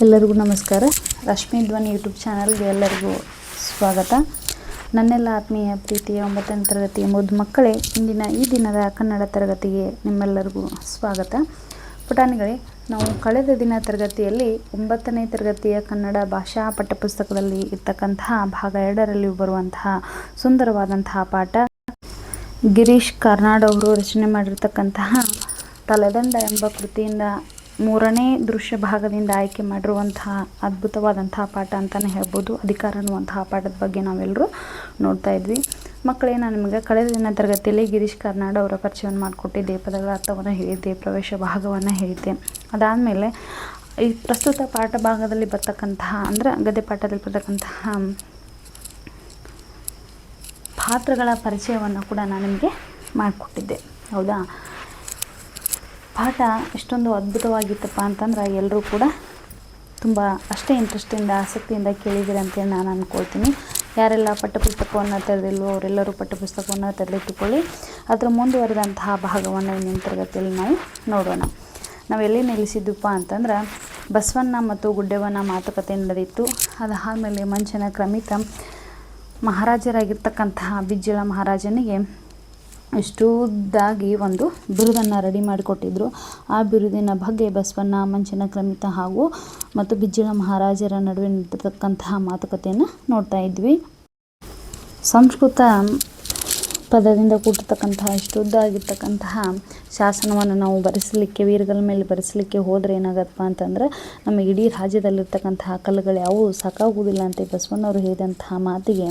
ಎಲ್ಲರಿಗೂ ನಮಸ್ಕಾರ. ರಶ್ಮಿ ಧ್ವನಿ ಯೂಟ್ಯೂಬ್ ಚಾನಲ್ಗೆ ಎಲ್ಲರಿಗೂ ಸ್ವಾಗತ. ನನ್ನೆಲ್ಲ ಆತ್ಮೀಯ ಪ್ರೀತಿಯ 9ನೇ ತರಗತಿಯ ಮುದ್ದು ಮಕ್ಕಳೇ, ಈ ದಿನದ ಕನ್ನಡ ತರಗತಿಗೆ ನಿಮ್ಮೆಲ್ಲರಿಗೂ ಸ್ವಾಗತ. ಪುಟಾಣಿಗಳೇ, ನಾವು ಕಳೆದ ದಿನ ತರಗತಿಯಲ್ಲಿ 9ನೇ ತರಗತಿಯ ಕನ್ನಡ ಭಾಷಾ ಪಠ್ಯಪುಸ್ತಕದಲ್ಲಿ ಇರ್ತಕ್ಕಂತಹ ಭಾಗ 2ರಲ್ಲಿ ಬರುವಂತಹ ಸುಂದರವಾದಂತಹ ಪಾಠ ಗಿರೀಶ್ ಕಾರ್ನಾಡ್ ಅವರು ರಚನೆ ಮಾಡಿರ್ತಕ್ಕಂತಹ ತಲೆದಂಡ ಎಂಬ ಕೃತಿಯಿಂದ 3ನೇ ದೃಶ್ಯ ಭಾಗದಿಂದ ಆಯ್ಕೆ ಮಾಡಿರುವಂತಹ ಅದ್ಭುತವಾದಂತಹ ಪಾಠ ಅಂತಲೇ ಹೇಳ್ಬೋದು. ಅಧಿಕಾರ ಅನ್ನುವಂತಹ ಪಾಠದ ಬಗ್ಗೆ ನಾವೆಲ್ಲರೂ ನೋಡ್ತಾ ಇದ್ವಿ. ಮಕ್ಕಳೇ, ನಾನು ನಿಮಗೆ ಕಳೆದ ದಿನ ತರಗತಿಯಲ್ಲಿ ಗಿರೀಶ್ ಕಾರ್ನಾಡ್ ಅವರ ಪರಿಚಯವನ್ನು ಮಾಡಿಕೊಟ್ಟಿದ್ದೆ, ಪದಗಳ ಅರ್ಥವನ್ನು ಹೇಳಿದ್ದೆ, ಪ್ರವೇಶ ಭಾಗವನ್ನು ಹೇಳಿದ್ದೆ. ಅದಾದಮೇಲೆ ಈ ಪ್ರಸ್ತುತ ಪಾಠ ಭಾಗದಲ್ಲಿ ಬರ್ತಕ್ಕಂತಹ ಅಂದರೆ ಗದ್ಯ ಪಾಠದಲ್ಲಿ ಬರ್ತಕ್ಕಂತಹ ಪಾತ್ರಗಳ ಪರಿಚಯವನ್ನು ಕೂಡ ನಾನು ನಿಮಗೆ ಮಾಡಿಕೊಟ್ಟಿದ್ದೆ, ಹೌದಾ? ಪಾಠ ಎಷ್ಟೊಂದು ಅದ್ಭುತವಾಗಿತ್ತಪ್ಪ ಅಂತಂದ್ರೆ ಎಲ್ಲರೂ ಕೂಡ ತುಂಬ ಅಷ್ಟೇ ಇಂಟ್ರೆಸ್ಟಿಂದ ಆಸಕ್ತಿಯಿಂದ ಕೇಳಿದ್ದೀರಿ ಅಂತೇಳಿ ನಾನು ಅಂದ್ಕೊಳ್ತೀನಿ. ಯಾರೆಲ್ಲ ಪಠ್ಯಪುಸ್ತಕವನ್ನು ತೆರೆದಿಲ್ವೋ ಅವರೆಲ್ಲರೂ ಪಠ್ಯಪುಸ್ತಕವನ್ನು ತೆರೆದಿಟ್ಟುಕೊಳ್ಳಿ. ಅದರ ಮುಂದುವರೆದಂತಹ ಭಾಗವನ್ನು ಇಂದಿನ ತರಗತಿಯಲ್ಲಿ ನಾವು ನೋಡೋಣ. ನಾವು ಎಲ್ಲಿ ನಿಲ್ಲಿಸಿದ್ದಪ್ಪ ಅಂತಂದ್ರೆ ಬಸವಣ್ಣ ಮತ್ತು ಗುಡ್ಡೆವ್ವನ ಮಾತುಕತೆ ನಡೆದಿತ್ತು. ಅದಾದಮೇಲೆ ಮಂಚನ ಕ್ರಮಿತ ಮಹಾರಾಜರಾಗಿರ್ತಕ್ಕಂತಹ ಬಿಜ್ಜಳ ಮಹಾರಾಜನಿಗೆ ಇಷ್ಟುದ್ದಾಗಿ ಒಂದು ಬಿರುದನ್ನು ರೆಡಿ ಮಾಡಿಕೊಟ್ಟಿದ್ರು. ಆ ಬಿರುದಿನ ಬಗ್ಗೆ ಬಸವಣ್ಣ, ಮಂಚನ ಕ್ರಮಿತ ಮತ್ತು ಬಿಜ್ಜಳ ಮಹಾರಾಜರ ನಡುವೆ ನಡೆದಕ್ಕಂತಹ ಮಾತುಕತೆಯನ್ನು ನೋಡ್ತಾ ಇದ್ವಿ. ಸಂಸ್ಕೃತ ಪದದಿಂದ ಕೂಡಿರ್ತಕ್ಕಂತಹ ಇಷ್ಟುದ್ದಾಗಿರ್ತಕ್ಕಂತಹ ಶಾಸನವನ್ನು ನಾವು ಬರೆಸಲಿಕ್ಕೆ ವೀರಗಳ ಮೇಲೆ ಬರೆಸಲಿಕ್ಕೆ ಹೋದರೆ ಏನಾಗತ್ತಪ್ಪ ಅಂತಂದ್ರೆ ನಮ್ಮ ಇಡೀ ರಾಜ್ಯದಲ್ಲಿರ್ತಕ್ಕಂತಹ ಕಲ್ಲುಗಳು ಯಾವುವು ಸಾಕಾಗುವುದಿಲ್ಲ ಅಂತ ಬಸವಣ್ಣವರು ಹೇಳಿದಂತಹ ಮಾತಿಗೆ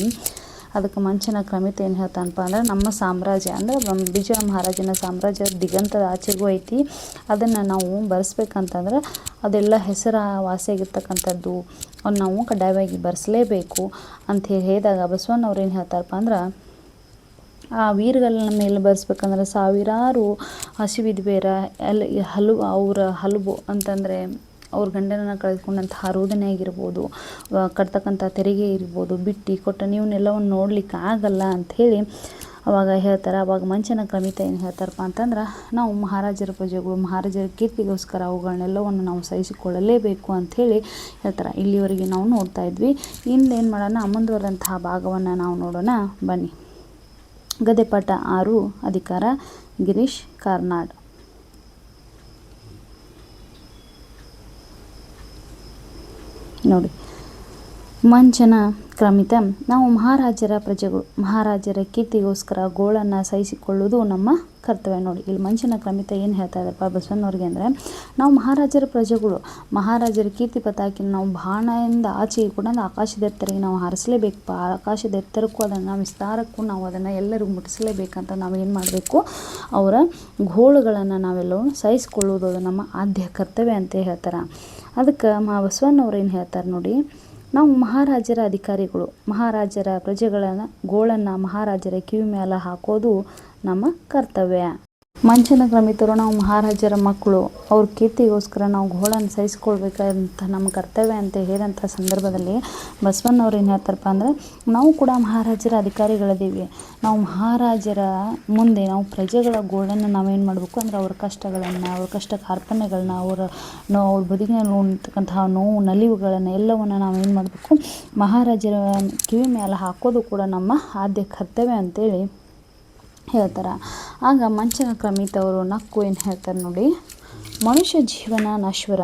ಅದಕ್ಕೆ ಮಂಚನ ಕ್ರಮಿತ ಏನು ಹೇಳ್ತಾನಪ್ಪ ಅಂದ್ರೆ ನಮ್ಮ ಸಾಮ್ರಾಜ್ಯ ಅಂದರೆ ಬಿಜ್ಜಳ ಮಹಾರಾಜನ ಸಾಮ್ರಾಜ್ಯ ದಿಗಂತದ ಆಚೆಗೂ ಐತಿ. ಅದನ್ನು ನಾವು ಬರೆಸ್ಬೇಕಂತಂದ್ರೆ ಅದೆಲ್ಲ ಹೆಸರುವಾಸಿಯಾಗಿರ್ತಕ್ಕಂಥದ್ದು ಅವ್ನು ನಾವು ಕಡ್ಡಾಯವಾಗಿ ಬರೆಸಲೇಬೇಕು ಅಂಥೇಳಿ ಹೇಳಿದಾಗ ಬಸವಣ್ಣವ್ರು ಏನು ಹೇಳ್ತಾರಪ್ಪ ಅಂದ್ರೆ ಆ ವೀರಗಳ ಮೇಲೆ ಬರೆಸ್ಬೇಕಂದ್ರೆ ಸಾವಿರಾರು ಹಸಿವಿದ್ವೇರ ಅವರ ಹಲವು ಅಂತಂದರೆ ಅವ್ರ ಗಂಡನನ್ನು ಕಳೆದುಕೊಂಡಂತಹ ರೋದನೆ ಆಗಿರ್ಬೋದು, ಕಟ್ತಕ್ಕಂಥ ತೆರಿಗೆ ಇರ್ಬೋದು, ಬಿಟ್ಟು ಕೊಟ್ಟ ನೀವನ್ನೆಲ್ಲವನ್ನು ನೋಡ್ಲಿಕ್ಕೆ ಆಗಲ್ಲ ಅಂಥೇಳಿ ಅವಾಗ ಹೇಳ್ತಾರೆ. ಅವಾಗ ಮಂಚನ ಕ್ರಮಿತ ಏನು ಹೇಳ್ತಾರಪ್ಪ ಅಂತಂದ್ರೆ ನಾವು ಮಹಾರಾಜರ ಪ್ರಜೆಗಳು, ಮಹಾರಾಜರ ಕೀರ್ತಿಗೋಸ್ಕರ ಅವುಗಳನ್ನೆಲ್ಲವನ್ನು ನಾವು ಸಹಿಸಿಕೊಳ್ಳಲೇಬೇಕು ಅಂಥೇಳಿ ಹೇಳ್ತಾರೆ. ಇಲ್ಲಿವರೆಗೆ ನಾವು ನೋಡ್ತಾ ಇದ್ವಿ. ಇನ್ನೇನು ಮಾಡೋಣ, ಮುಂದುವರೆದಂತಹ ಭಾಗವನ್ನು ನಾವು ನೋಡೋಣ ಬನ್ನಿ. ಗದ್ಯಪಾಠ 6 ಅಧಿಕಾರ ಗಿರೀಶ್ ಕಾರ್ನಾಡ್. ನೋಡಿ, ಮಂಚನ ಕ್ರಮಿತ ನಾವು ಮಹಾರಾಜರ ಪ್ರಜೆಗಳು, ಮಹಾರಾಜರ ಕೀರ್ತಿಗೋಸ್ಕರ ಗೋಳನ್ನು ಸಹಿಸಿಕೊಳ್ಳುವುದು ನಮ್ಮ ಕರ್ತವ್ಯ. ನೋಡಿ, ಇಲ್ಲಿ ಮಂಚನ ಕ್ರಮಿತ ಏನು ಹೇಳ್ತಾ ಇದ್ದಾರಪ್ಪ ಬಸವಣ್ಣವ್ರಿಗೆ ಅಂದರೆ ನಾವು ಮಹಾರಾಜರ ಪ್ರಜೆಗಳು, ಮಹಾರಾಜರ ಕೀರ್ತಿ ಪತಾಕಿನ ನಾವು ಬಾಣದಿಂದ ಆಚೆಗೆ ಕೂಡ ಆಕಾಶದ ಎತ್ತರಿಗೆ ನಾವು ಹಾರಿಸಲೇಬೇಕಪ್ಪ. ಆಕಾಶದ ಎತ್ತರಕ್ಕೂ ಅದನ್ನು ವಿಸ್ತಾರಕ್ಕೂ ನಾವು ಅದನ್ನು ಎಲ್ಲರಿಗೂ ಮುಟ್ಟಿಸಲೇಬೇಕಂತ ನಾವು ಏನು ಮಾಡಬೇಕು, ಅವರ ಗೋಳುಗಳನ್ನು ನಾವೆಲ್ಲವೂ ಸಹಿಸಿಕೊಳ್ಳುವುದು ಅದು ನಮ್ಮ ಆದ್ಯ ಕರ್ತವ್ಯ ಅಂತ ಹೇಳ್ತಾರೆ. ಅದಕ್ಕೆ ಬಸವಣ್ಣವ್ರು ಏನು ಹೇಳ್ತಾರೆ ನೋಡಿ, ನಾವು ಮಹಾರಾಜರ ಅಧಿಕಾರಿಗಳು, ಮಹಾರಾಜರ ಪ್ರಜೆಗಳನ್ನು ಗೋಳನ್ನು ಮಹಾರಾಜರ ಕಿವಿ ಮೇಲೆ ಹಾಕೋದು ನಮ್ಮ ಕರ್ತವ್ಯ. ಮಂಚನ ಕ್ರಮಿತರು ನಾವು ಮಹಾರಾಜರ ಮಕ್ಕಳು, ಅವ್ರ ಕೀರ್ತಿಗೋಸ್ಕರ ನಾವು ಗೋಳನ್ನು ಸಹಿಸ್ಕೊಳ್ಬೇಕಂತ ನಮ್ಮ ಕರ್ತವ್ಯ ಅಂತ ಹೇಳಿದಂಥ ಸಂದರ್ಭದಲ್ಲಿ ಬಸವಣ್ಣವ್ರು ಏನು ಹೇಳ್ತಾರಪ್ಪ ಅಂದರೆ ನಾವು ಕೂಡ ಮಹಾರಾಜರ ಅಧಿಕಾರಿಗಳಿದ್ದೀವಿ. ನಾವು ಮಹಾರಾಜರ ಮುಂದೆ ನಾವು ಪ್ರಜೆಗಳ ಗೋಳನ್ನು ನಾವೇನು ಮಾಡಬೇಕು ಅಂದರೆ ಅವ್ರ ಕಷ್ಟಗಳನ್ನು, ಅವ್ರ ಕಷ್ಟ ಕಾರ್ಪಣ್ಯಗಳನ್ನ, ಅವ್ರ ಬದುಕಿನಲ್ಲಿ ನೋಡ್ತಕ್ಕಂತಹ ನೋವು ನಲಿವುಗಳನ್ನು ಎಲ್ಲವನ್ನು ನಾವೇನು ಮಾಡಬೇಕು, ಮಹಾರಾಜರ ಕಿವಿ ಮೇಲೆ ಹಾಕೋದು ಕೂಡ ನಮ್ಮ ಆದ್ಯ ಕರ್ತವ್ಯ ಅಂತೇಳಿ ಹೇಳ್ತಾರೆ. ಆಗ ಮಂಚನ ಕ್ರಮಿತವರು ನಕ್ಕು ಏನು ಹೇಳ್ತಾರೆ ನೋಡಿ, ಮನುಷ್ಯ ಜೀವನ ನಶ್ವರ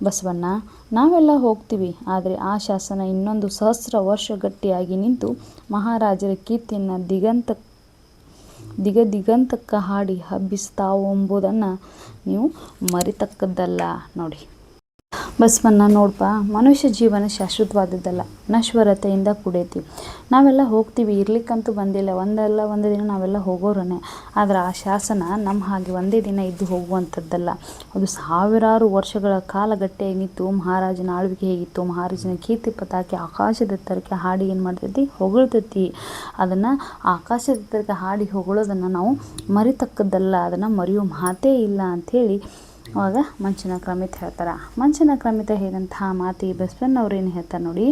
ಬಸವಣ್ಣ, ನಾವೆಲ್ಲ ಹೋಗ್ತೀವಿ, ಆದರೆ ಆ ಶಾಸನ ಇನ್ನೊಂದು 1000 ವರ್ಷ ಗಟ್ಟಿಯಾಗಿ ನಿಂತು ಮಹಾರಾಜರ ಕೀರ್ತಿಯನ್ನು ದಿಗಂತಕ್ಕೆ ಹಾಡಿ ಹಬ್ಬಿಸ್ತಾವು ಎಂಬುದನ್ನು ನೀವು ಮರಿತಕ್ಕದ್ದಲ್ಲ. ನೋಡಿ ಬಸವಣ್ಣ, ನೋಡಪ್ಪ, ಮನುಷ್ಯ ಜೀವನ ಶಾಶ್ವತವಾದದ್ದಲ್ಲ, ನಶ್ವರತೆಯಿಂದ ಕೂಡೈತಿ. ನಾವೆಲ್ಲ ಹೋಗ್ತೀವಿ, ಇರ್ಲಿಕ್ಕಂತೂ ಬಂದಿಲ್ಲ, ಒಂದು ದಿನ ನಾವೆಲ್ಲ ಹೋಗೋರೇ. ಆದರೆ ಆ ಶಾಸನ ನಮ್ಮ ಹಾಗೆ ಒಂದೇ ದಿನ ಇದ್ದು ಹೋಗುವಂಥದ್ದಲ್ಲ. ಅದು ಸಾವಿರಾರು ವರ್ಷಗಳ ಕಾಲ ಗಟ್ಟಿಯಾಗಿ ನಿಂತು ಮಹಾರಾಜನ ಆಳ್ವಿಕೆ ಹೇಗಿತ್ತು, ಮಹಾರಾಜನ ಕೀರ್ತಿ ಪತಾಕೆ ಆಕಾಶದ ಎತ್ತರಕ್ಕೆ ಹಾಡಿ ಏನು ಮಾಡ್ತೈತಿ, ಹೊಗಳ್ತೈತಿ. ಅದನ್ನು ಆಕಾಶದ ಎತ್ತರಕ್ಕೆ ಹಾಡಿ ಹೊಗಳೋದನ್ನು ನಾವು ಮರಿತಕ್ಕದ್ದಲ್ಲ, ಅದನ್ನು ಮರೆಯೋ ಮಾತೇ ಇಲ್ಲ ಅಂಥೇಳಿ ಅವಾಗ ಮಂಚನ ಕ್ರಮಿತ ಹೇಳ್ತಾರೆ. ಮಂಚನ ಕ್ರಮಿತ ಹೇಳಿದಂತಹ ಮಾತಿಗೆ ಬಸವಣ್ಣವ್ರು ಏನು ಹೇಳ್ತಾರೆ ನೋಡಿ,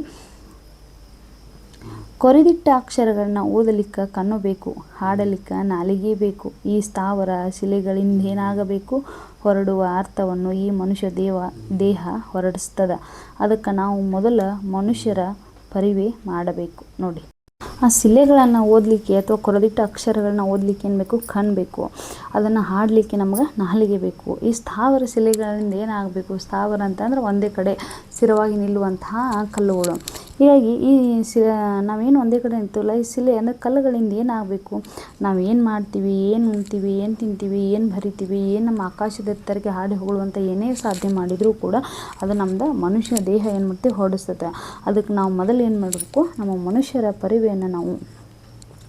ಕೊರೆದಿಟ್ಟ ಅಕ್ಷರಗಳನ್ನ ಓದಲಿಕ್ಕೆ ಕಣ್ಣು ಬೇಕು, ಹಾಡಲಿಕ್ಕೆ ನಾಲಿಗೆ ಬೇಕು. ಈ ಸ್ಥಾವರ ಶಿಲೆಗಳಿಂದೇನಾಗಬೇಕು? ಹೊರಡುವ ಅರ್ಥವನ್ನು ಈ ಮನುಷ್ಯ ದೇಹ ಹೊರಡಿಸ್ತದ. ಅದಕ್ಕೆ ನಾವು ಮೊದಲ ಮನುಷ್ಯರ ಪರಿವೆ ಮಾಡಬೇಕು. ನೋಡಿ, ಆ ಶಿಲೆಗಳನ್ನು ಓದಲಿಕ್ಕೆ ಅಥವಾ ಕೊರೆದಿಟ್ಟ ಅಕ್ಷರಗಳನ್ನ ಓದಲಿಕ್ಕೆ ಏನು ಬೇಕು? ಕಣ್ಣು ಬೇಕು. ಅದನ್ನು ಹಾಡಲಿಕ್ಕೆ ನಮ್ಗೆ ನಾಲಿಗೆ ಬೇಕು. ಈ ಸ್ಥಾವರ ಶಿಲೆಗಳಿಂದ ಏನಾಗಬೇಕು? ಸ್ಥಾವರ ಅಂತಂದ್ರೆ ಒಂದೇ ಕಡೆ ಸ್ಥಿರವಾಗಿ ನಿಲ್ಲುವಂತಹ ಕಲ್ಲುಗಳು. ಹೀಗಾಗಿ ಈ ನಾವೇನು ಒಂದೇ ಕಡೆ ನಿಂತೀವಲ್ಲ, ಈ ಶಿಲೆ ಅಂದರೆ ಕಲ್ಲುಗಳಿಂದ ಏನಾಗಬೇಕು? ನಾವು ಏನು ಮಾಡ್ತೀವಿ, ಏನು ಉಣ್ತೀವಿ, ಏನು ತಿಂತೀವಿ, ಏನು ಬರಿತೀವಿ, ಏನು ನಮ್ಮ ಆಕಾಶದ ಎತ್ತರಕ್ಕೆ ಹಾಡಿ ಹೊಗಳುವಂಥ ಏನೇ ಸಾಧನೆ ಮಾಡಿದರೂ ಕೂಡ ಅದು ನಮ್ದು ಮನುಷ್ಯನ ದೇಹ ಏನು ಮಾಡ್ತೀವಿ? ಹೊರಡಿಸ್ತದೆ. ಅದಕ್ಕೆ ನಾವು ಮೊದಲು ಏನು ಮಾಡಬೇಕು? ನಮ್ಮ ಮನುಷ್ಯರ ಪರಿವೆಯನ್ನು ನಾವು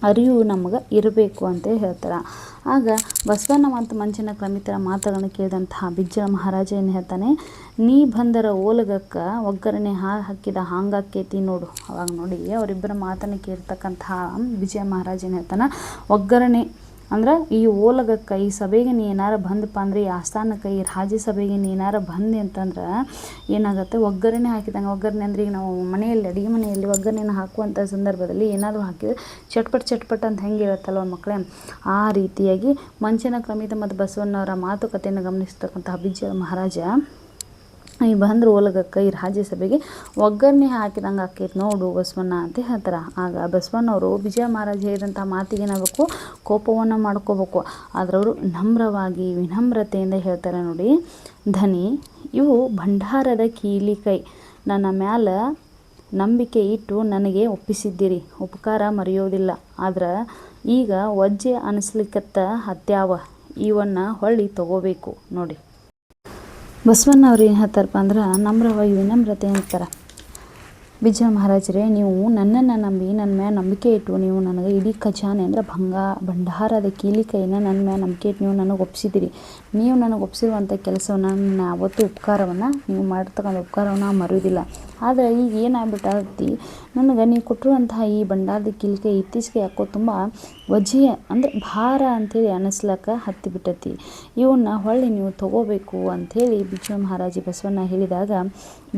ಅರಿವು ನಮಗೆ ಇರಬೇಕು ಅಂತೇಳಿ ಹೇಳ್ತಾರೆ. ಆಗ ಬಸವಣ್ಣ ಮತ್ತು ಮಂಚನ ಕ್ರಮಿತರ ಮಾತುಗಳನ್ನು ಕೇಳಿದಂತಹ ಬಿಜ್ಜಳ ಮಹಾರಾಜ ಏನು ಹೇಳ್ತಾನೆ? ನೀ ಬಂದರ ಓಲಗಕ್ಕೆ ಒಗ್ಗರಣೆ ಹಾಕಿದ ಹಾಂಗಾಕೇತಿ ನೋಡು. ಅವಾಗ ನೋಡಿ, ಅವರಿಬ್ಬರ ಮಾತನ್ನು ಕೇಳ್ತಕ್ಕಂತಹ ಬಿಜ್ಜಳ ಮಹಾರಾಜ ಏನು ಹೇಳ್ತಾನೆ? ಒಗ್ಗರಣೆ ಅಂದ್ರೆ ಈ ಓಲಗಕ್ಕೆ, ಈ ಸಭೆಗೆ ನೀ ಏನಾರ ಬಂದಪ್ಪ ಅಂದರೆ, ಈ ಆಸ್ಥಾನಕ್ಕೆ, ಈ ರಾಜ್ಯಸಭೆಗೆ ನೀ ಏನಾರ ಬಂದೆ ಅಂತಂದ್ರೆ ಏನಾಗುತ್ತೆ? ಒಗ್ಗರಣೆ ಹಾಕಿದಂಗೆ. ಒಗ್ಗರಣೆ ಅಂದರೆ ಈಗ ನಾವು ಮನೆಯಲ್ಲಿ, ಅಡುಗೆ ಮನೆಯಲ್ಲಿ ಒಗ್ಗರಣೆನ ಹಾಕುವಂಥ ಸಂದರ್ಭದಲ್ಲಿ ಏನಾದರೂ ಹಾಕಿದರೆ ಚಟ್ಪಟ್ ಅಂತ ಹೆಂಗೆ ಇರುತ್ತಲ್ವ ಮಕ್ಕಳೇ, ಆ ರೀತಿಯಾಗಿ ಮಂಚನ ಕ್ರಮಿತ ಮತ್ತು ಬಸವಣ್ಣವರ ಮಾತುಕತೆಯನ್ನು ಗಮನಿಸ್ತಕ್ಕಂತಹ ಬಿಜ್ಜಳ ಮಹಾರಾಜ ಈ ಬಂದ್ರೆ ಓಲಗಕ್ಕೆ, ಈ ರಾಜ್ಯಸಭೆಗೆ ಒಗ್ಗರಣೆ ಹಾಕಿದಂಗೆ ಆಕೈತೆ ನೋಡು ಬಸವಣ್ಣ ಅಂತ ಹೇಳ್ತಾರೆ. ಆಗ ಬಸವಣ್ಣವರು ಬಿಜ್ಜಳ ಮಹಾರಾಜ ಹೇಳಿದಂಥ ಮಾತಿಗೆ ಏನಾಗಬೇಕು? ಕೋಪವನ್ನು ಮಾಡ್ಕೋಬೇಕು. ಆದ್ರೆ ಅವರು ನಮ್ರವಾಗಿ ವಿನಮ್ರತೆಯಿಂದ ಹೇಳ್ತಾರೆ ನೋಡಿ, ಧನಿ, ಇವು ಭಂಡಾರದ ಕೀಲಿಕೈ. ನನ್ನ ಮ್ಯಾಲ ನಂಬಿಕೆ ಇಟ್ಟು ನನಗೆ ಒಪ್ಪಿಸಿದ್ದೀರಿ. ಉಪಕಾರ ಮರೆಯೋದಿಲ್ಲ. ಆದ್ರೆ ಈಗ ವಜ್ಜೆ ಅನಿಸ್ಲಿಕ್ಕತ್ತ ಹತ್ಯಾವ. ಇವನ್ನು ಹೊಳ್ಳಿ ತಗೋಬೇಕು. ನೋಡಿ, ಬಸವಣ್ಣ ಅವ್ರು ಏನು ಹೇಳ್ತಾರಪ್ಪ ಅಂದ್ರೆ ನಮ್ರವಾಗಿ ವಿನಮ್ರತೆ ಅಂತಾರೆ. ಬಿಜ್ಜಳ ಮಹಾರಾಜರೇ, ನೀವು ನನ್ನನ್ನು ನಂಬಿ ನನ್ನ ಮ್ಯಾಲ ನಂಬಿಕೆ ಇಟ್ಟು ನೀವು ನನಗೆ ಇಡೀ ಖಜಾನೆ ಅಂದರೆ ಭಂಡಾರದ ಕೀಲಿಕೈನ ನನ್ನ ಮ್ಯಾಲ ನಂಬಿಕೆ ಇಟ್ಟು ನೀವು ನನಗೆ ಒಪ್ಪಿಸಿದಿರಿ. ನೀವು ನನಗೆ ಒಪ್ಪಿಸಿರುವಂಥ ಕೆಲಸವನ್ನು ನಾನು ಯಾವತ್ತೂ ಉಪಕಾರವನ್ನು, ನೀವು ಮಾಡಿರ್ತಕ್ಕಂಥ ಉಪಕಾರವನ್ನು ಮರೆಯೋದಿಲ್ಲ. ಆದರೆ ಈಗ ಏನಾಗ್ಬಿಟ್ಟೈತಿ, ನನಗೆ ನೀವು ಕೊಟ್ಟಿರುವಂತಹ ಈ ಭಂಡಾರದ ಕೀಲಿಕೈ ಇತ್ತೀಚೆಗೆ ಯಾಕೋ ತುಂಬ ವಜ್ಜೆ ಅಂದರೆ ಭಾರ ಅಂಥೇಳಿ ಅನ್ನಿಸ್ಲಕ್ಕ ಹತ್ತಿಬಿಟ್ಟೈತಿ. ಇವನ್ನ ಹೊಳ್ಳಿ ನೀವು ತೊಗೋಬೇಕು ಅಂಥೇಳಿ ಬಿಜ್ಜಳ ಮಹಾರಾಜ ಬಸವಣ್ಣ ಹೇಳಿದಾಗ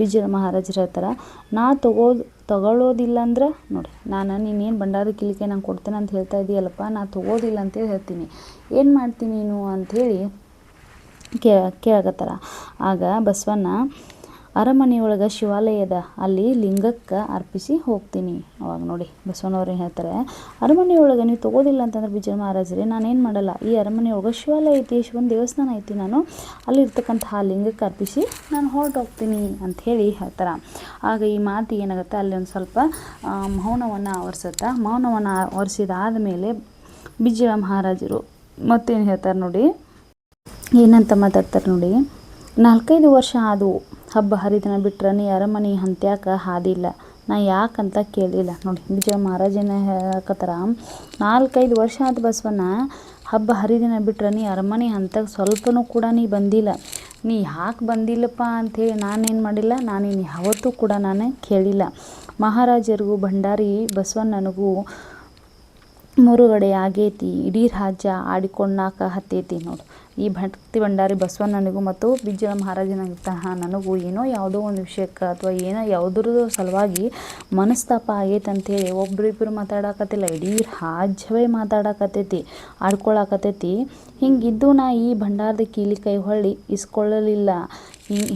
ಬಿಜ್ಜಳ ಮಹಾರಾಜರು ಹೇಳ್ತಾರೆ, ನಾ ತಗೊಳ್ಳೋದಿಲ್ಲ ಅಂದ್ರೆ ನೋಡಿ, ನೀನೇನು ಭಂಡಾರದ ಕೀಲಿಕೈ ನಾನು ಕೊಡ್ತೇನೆ ಅಂತ ಹೇಳ್ತಾ ಇದೆಯಲ್ಲಪ್ಪ, ನಾ ತೊಗೋದಿಲ್ಲ ಅಂತೇಳಿ ಹೇಳ್ತೀನಿ. ಏನು ಮಾಡ್ತೀನಿ ನೀನು ಅಂಥೇಳಿ ಕೇಳಕತ್ತಾರ. ಆಗ ಬಸವಣ್ಣ, ಅರಮನೆಯೊಳಗೆ ಶಿವಾಲಯದ, ಅಲ್ಲಿ ಲಿಂಗಕ್ಕೆ ಅರ್ಪಿಸಿ ಹೋಗ್ತೀನಿ. ಅವಾಗ ನೋಡಿ ಬಸವಣ್ಣವ್ರು ಏನು ಹೇಳ್ತಾರೆ? ಅರಮನೆಯೊಳಗೆ ನೀವು ತೊಗೋದಿಲ್ಲ ಅಂತಂದ್ರೆ ಬಿಜ್ಜಳ ಮಹಾರಾಜರೇ, ನಾನೇನು ಮಾಡಲ್ಲ, ಈ ಅರಮನೆಯೊಳಗೆ ಶಿವಾಲಯ ಐತಿ, ಶಿವನ ದೇವಸ್ಥಾನ ಐತಿ, ನಾನು ಅಲ್ಲಿರ್ತಕ್ಕಂತಹ ಲಿಂಗಕ್ಕೆ ಅರ್ಪಿಸಿ ನಾನು ಹೊರಟೋಗ್ತೀನಿ ಅಂಥೇಳಿ ಹೇಳ್ತಾರೆ. ಆಗ ಈ ಮಾತು ಏನಾಗುತ್ತೆ, ಅಲ್ಲಿ ಒಂದು ಸ್ವಲ್ಪ ಮೌನವನ್ನು ಆವರಿಸುತ್ತೆ. ಮೌನವನ್ನು ಆವರಿಸಿದಾದ ಮೇಲೆ ಬಿಜ್ಜಳ ಮಹಾರಾಜರು ಮತ್ತೇನು ಹೇಳ್ತಾರೆ ನೋಡಿ, ಏನಂತ ಮಾತಾಡ್ತಾರೆ ನೋಡಿ, 4-5 ವರ್ಷ ಆದವು, ಹಬ್ಬ ಹರಿದಿನ ಬಿಟ್ರೆ ನೀ ಅರಮನೆ ಹಂತ್ಯಾಕ ಹಾದಿಲ್ಲ. ನಾ ಯಾಕಂತ ಕೇಳಿಲ್ಲ. ನೋಡಿ, ಬಿಜ್ಜಳ ಮಹಾರಾಜನ ಹೇಳಕತ್ತಾರ, 4-5 ವರ್ಷ ಆದ ಬಸವಣ್ಣ, ಹಬ್ಬ ಹರಿದಿನ ಬಿಟ್ರೆ ನೀ ಅರಮನೆ ಹಂತಕ್ಕೆ ಸ್ವಲ್ಪನೂ ಕೂಡ ನೀ ಬಂದಿಲ್ಲ. ನೀ ಯಾಕೆ ಬಂದಿಲ್ಲಪ್ಪ ಅಂಥೇಳಿ ನಾನೇನು ಮಾಡಿಲ್ಲ, ನಾನೇನು ಯಾವತ್ತೂ ಕೂಡ ನಾನು ಕೇಳಿಲ್ಲ. ಮಹಾರಾಜರಿಗೂ ಭಂಡಾರಿ ಬಸವಣ್ಣನಿಗೂ ಮುರುಗಡೆ ಆಗೈತಿ, ಇಡೀ ರಾಜ್ಯ ಆಡಿಕೊಂಡಾಕ ಹತ್ತೈತಿ. ನೋಡಿ, ಈ ಭಕ್ತಿ ಭಂಡಾರಿ ಬಸವಣ್ಣನಿಗೂ ಮತ್ತು ಬಿಜ್ಜಳ ಮಹಾರಾಜನಾಗಿದ್ದಂತಹ ನನಗೂ ಏನೋ ಯಾವುದೋ ಒಂದು ವಿಷಯಕ್ಕೆ ಅಥವಾ ಏನೋ ಯಾವುದ್ರದ್ದು ಸಲುವಾಗಿ ಮನಸ್ತಾಪ ಆಗೈತೆ ಅಂಥೇಳಿ ಒಬ್ರಿಬ್ಬರು ಮಾತಾಡಕತ್ತಿಲ್ಲ, ಇಡೀ ರಾಜ್ಯವೇ ಮಾತಾಡಕತ್ತೈತಿ, ಆಡ್ಕೊಳಕತ್ತೈತಿ. ಹಿಂಗಿದ್ದು ನಾ ಈ ಭಂಡಾರದ ಕೀಲಿಕೈ ಹೊಳ್ಳಿ ಇಸ್ಕೊಳ್ಳಲಿಲ್ಲ.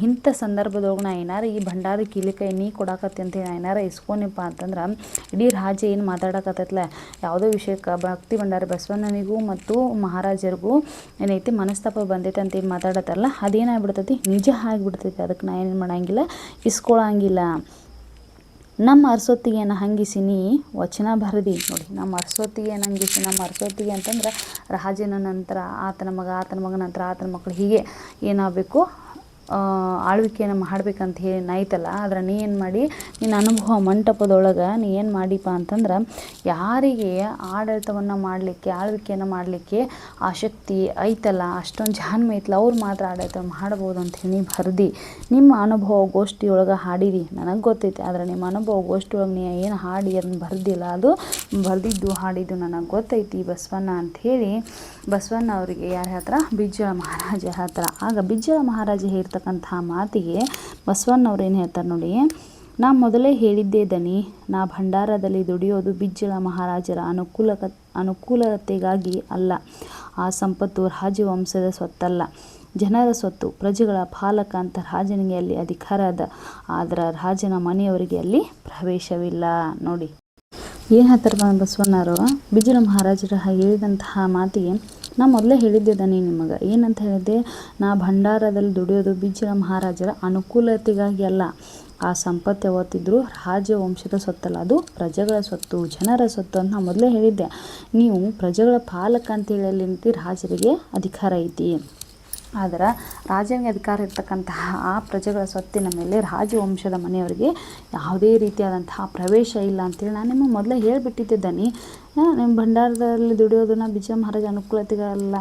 ಇಂಥ ಸಂದರ್ಭದೊಳಗೆ ನಾ ಏನಾರು ಈ ಭಂಡಾರದ ಕೀಲಿಕೈ ನೀ ಕೊಡಾಕತ್ತಿ ಅಂತ ನಾ ಏನಾರು ಇಸ್ಕೊನಿಪ್ಪ ಅಂತಂದ್ರೆ ಇಡೀ ರಾಜ್ಯ ಏನು ಮಾತಾಡಕತ್ತೈತಲ್ಲ, ಯಾವುದೋ ವಿಷಯಕ್ಕೆ ಭಕ್ತಿ ಭಂಡಾರಿ ಬಸವಣ್ಣನಿಗೂ ಮತ್ತು ಮಹಾರಾಜರಿಗೂ ಏನೈತಿ ಮನಸ್ತಾಪ ಬಂದೈತೆ ಅಂತೇನು ಮಾತಾಡತ್ತಾರಲ್ಲ, ಅದೇನಾಗ್ಬಿಡ್ತೈತಿ, ನಿಜ ಆಗಿಬಿಡ್ತೈತಿ. ಅದಕ್ಕೆ ನಾ ಏನು ಮಾಡಂಗಿಲ್ಲ, ಇಸ್ಕೊಳಂಗಿಲ್ಲ. ನಮ್ಮ ಅರಸೊತ್ತಿಗೆ ಏನು ಹಂಗಿಸಿ ನೀ ವಚನ ಬರೆದಿ. ನೋಡಿ, ನಮ್ಮ ಅರಸೊತ್ತಿಗೆ ಏನು ಹಂಗಿಸಿ, ನಮ್ಮ ಅರಸೊತ್ತಿಗೆ ಅಂತಂದ್ರೆ ರಾಜನ ನಂತರ ಆತನ ಮಗ ನಂತರ ಆತನ ಮಕ್ಕಳು, ಹೀಗೆ ಏನಾಗಬೇಕು, ಆಳ್ವಿಕೆಯನ್ನು ಮಾಡ್ಬೇಕಂತ ಹೇಳಿ ನೈತಲ್ಲ. ಆದ್ರೆ ನೀ ಏನು ಮಾಡಿ, ನಿನ್ನ ಅನುಭವ ಮಂಟಪದೊಳಗೆ ನೀ ಏನು ಮಾಡಿಪ್ಪ ಅಂತಂದ್ರೆ, ಯಾರಿಗೆ ಆಡಳಿತವನ್ನು ಮಾಡಲಿಕ್ಕೆ, ಆಳ್ವಿಕೆಯನ್ನು ಮಾಡಲಿಕ್ಕೆ ಆಸಕ್ತಿ ಐತಲ್ಲ, ಅಷ್ಟೊಂದು ಜಾಣ್ಮೆ ಐತಲ್ಲ, ಅವ್ರು ಮಾತ್ರ ಆಡಳಿತ ಮಾಡ್ಬೋದು ಅಂತ ಹೇಳಿ ಬರೆದಿ ನಿಮ್ಮ ಅನುಭವ ಗೋಷ್ಠಿಯೊಳಗೆ ಹಾಡಿರಿ. ನನಗೆ ಗೊತ್ತೈತಿ, ಆದರೆ ನಿಮ್ಮ ಅನುಭವ ಗೋಷ್ಠಿಯೊಳಗೆ ನೀ ಏನು ಹಾಡಿ ಅದನ್ನು ಬರೆದಿಲ್ಲ, ಅದು ಬರೆದಿದ್ದು ಹಾಡಿದ್ದು ನನಗೆ ಗೊತ್ತೈತಿ ಬಸವಣ್ಣ ಅಂಥೇಳಿ ಬಸವಣ್ಣ ಅವರಿಗೆ ಯಾರು ಹೇಳ್ತಾರೆ? ಬಿಜ್ಜಳ ಮಹಾರಾಜ ಹೇಳ್ತಾರೆ. ಆಗ ಬಿಜ್ಜಳ ಮಹಾರಾಜ ಹೇಳ್ತಕ್ಕಂತಹ ಮಾತಿಗೆ ಬಸವಣ್ಣವ್ರು ಏನು ಹೇಳ್ತಾರೆ ನೋಡಿ, ನಾ ಮೊದಲೇ ಹೇಳಿದ್ದೇ ದನಿ, ನಾ ಭಂಡಾರದಲ್ಲಿ ದುಡಿಯೋದು ಬಿಜ್ಜಳ ಮಹಾರಾಜರ ಅನುಕೂಲತೆಗಾಗಿ ಅಲ್ಲ. ಆ ಸಂಪತ್ತು ರಾಜವಂಶದ ಸ್ವತ್ತಲ್ಲ, ಜನರ ಸ್ವತ್ತು. ಪ್ರಜೆಗಳ ಪಾಲಕ ಅಂತ ರಾಜನಿಗೆ ಅಲ್ಲಿ ಅಧಿಕಾರ ಅದ, ಆದ್ರೆ ರಾಜನ ಮನೆಯವರಿಗೆ ಅಲ್ಲಿ ಪ್ರವೇಶವಿಲ್ಲ. ನೋಡಿ ಏನು ಹೇಳ್ತಾರೆ ಬಸವಣ್ಣರು, ಬಿಜ್ಜಳ ಮಹಾರಾಜರ ಹೇಳಿದಂತಹ ಮಾತಿಗೆ ನಾ ಮೊದಲೇ ಹೇಳಿದ್ದೆ ದನಿ ನಿಮಗೆ. ಏನಂತ ಹೇಳಿದ್ದೆ? ನಾ ಭಂಡಾರದಲ್ಲಿ ದುಡಿಯೋದು ಬಿಜ್ಜಳ ಮಹಾರಾಜರ ಅನುಕೂಲತೆಗಾಗಿ ಅಲ್ಲ. ಆ ಸಂಪತ್ತು ಯಾವತ್ತಿದ್ರೂ ರಾಜವಂಶದ ಸ್ವತ್ತಲ್ಲ, ಅದು ಪ್ರಜೆಗಳ ಸ್ವತ್ತು, ಜನರ ಸ್ವತ್ತು ಅಂತ ನಾ ಮೊದಲೇ ಹೇಳಿದ್ದೆ. ನೀವು ಪ್ರಜೆಗಳ ಪಾಲಕ ಅಂತೇಳಿ ಅಲ್ಲಿ ರಾಜರಿಗೆ ಅಧಿಕಾರ ಐತಿ, ಆದರೆ ರಾಜನಿಗೆ ಅಧಿಕಾರ ಇರ್ತಕ್ಕಂತಹ ಆ ಪ್ರಜೆಗಳ ಸ್ವತ್ತಿನ ಮೇಲೆ ರಾಜವಂಶದ ಮನೆಯವರಿಗೆ ಯಾವುದೇ ರೀತಿಯಾದಂತಹ ಪ್ರವೇಶ ಇಲ್ಲ ಅಂತೇಳಿ ನಾನು ನಿಮಗೆ ಮೊದಲೇ ಹೇಳಿಬಿಟ್ಟಿದ್ದೆ ದನಿ. ನಿಮ್ಮ ಭಂಡಾರದಲ್ಲಿ ದುಡಿಯೋದನ್ನ ಬಿಜ್ಜಳ ಮಹಾರಾಜ ಅನುಕೂಲತೆಗಲ್ಲ,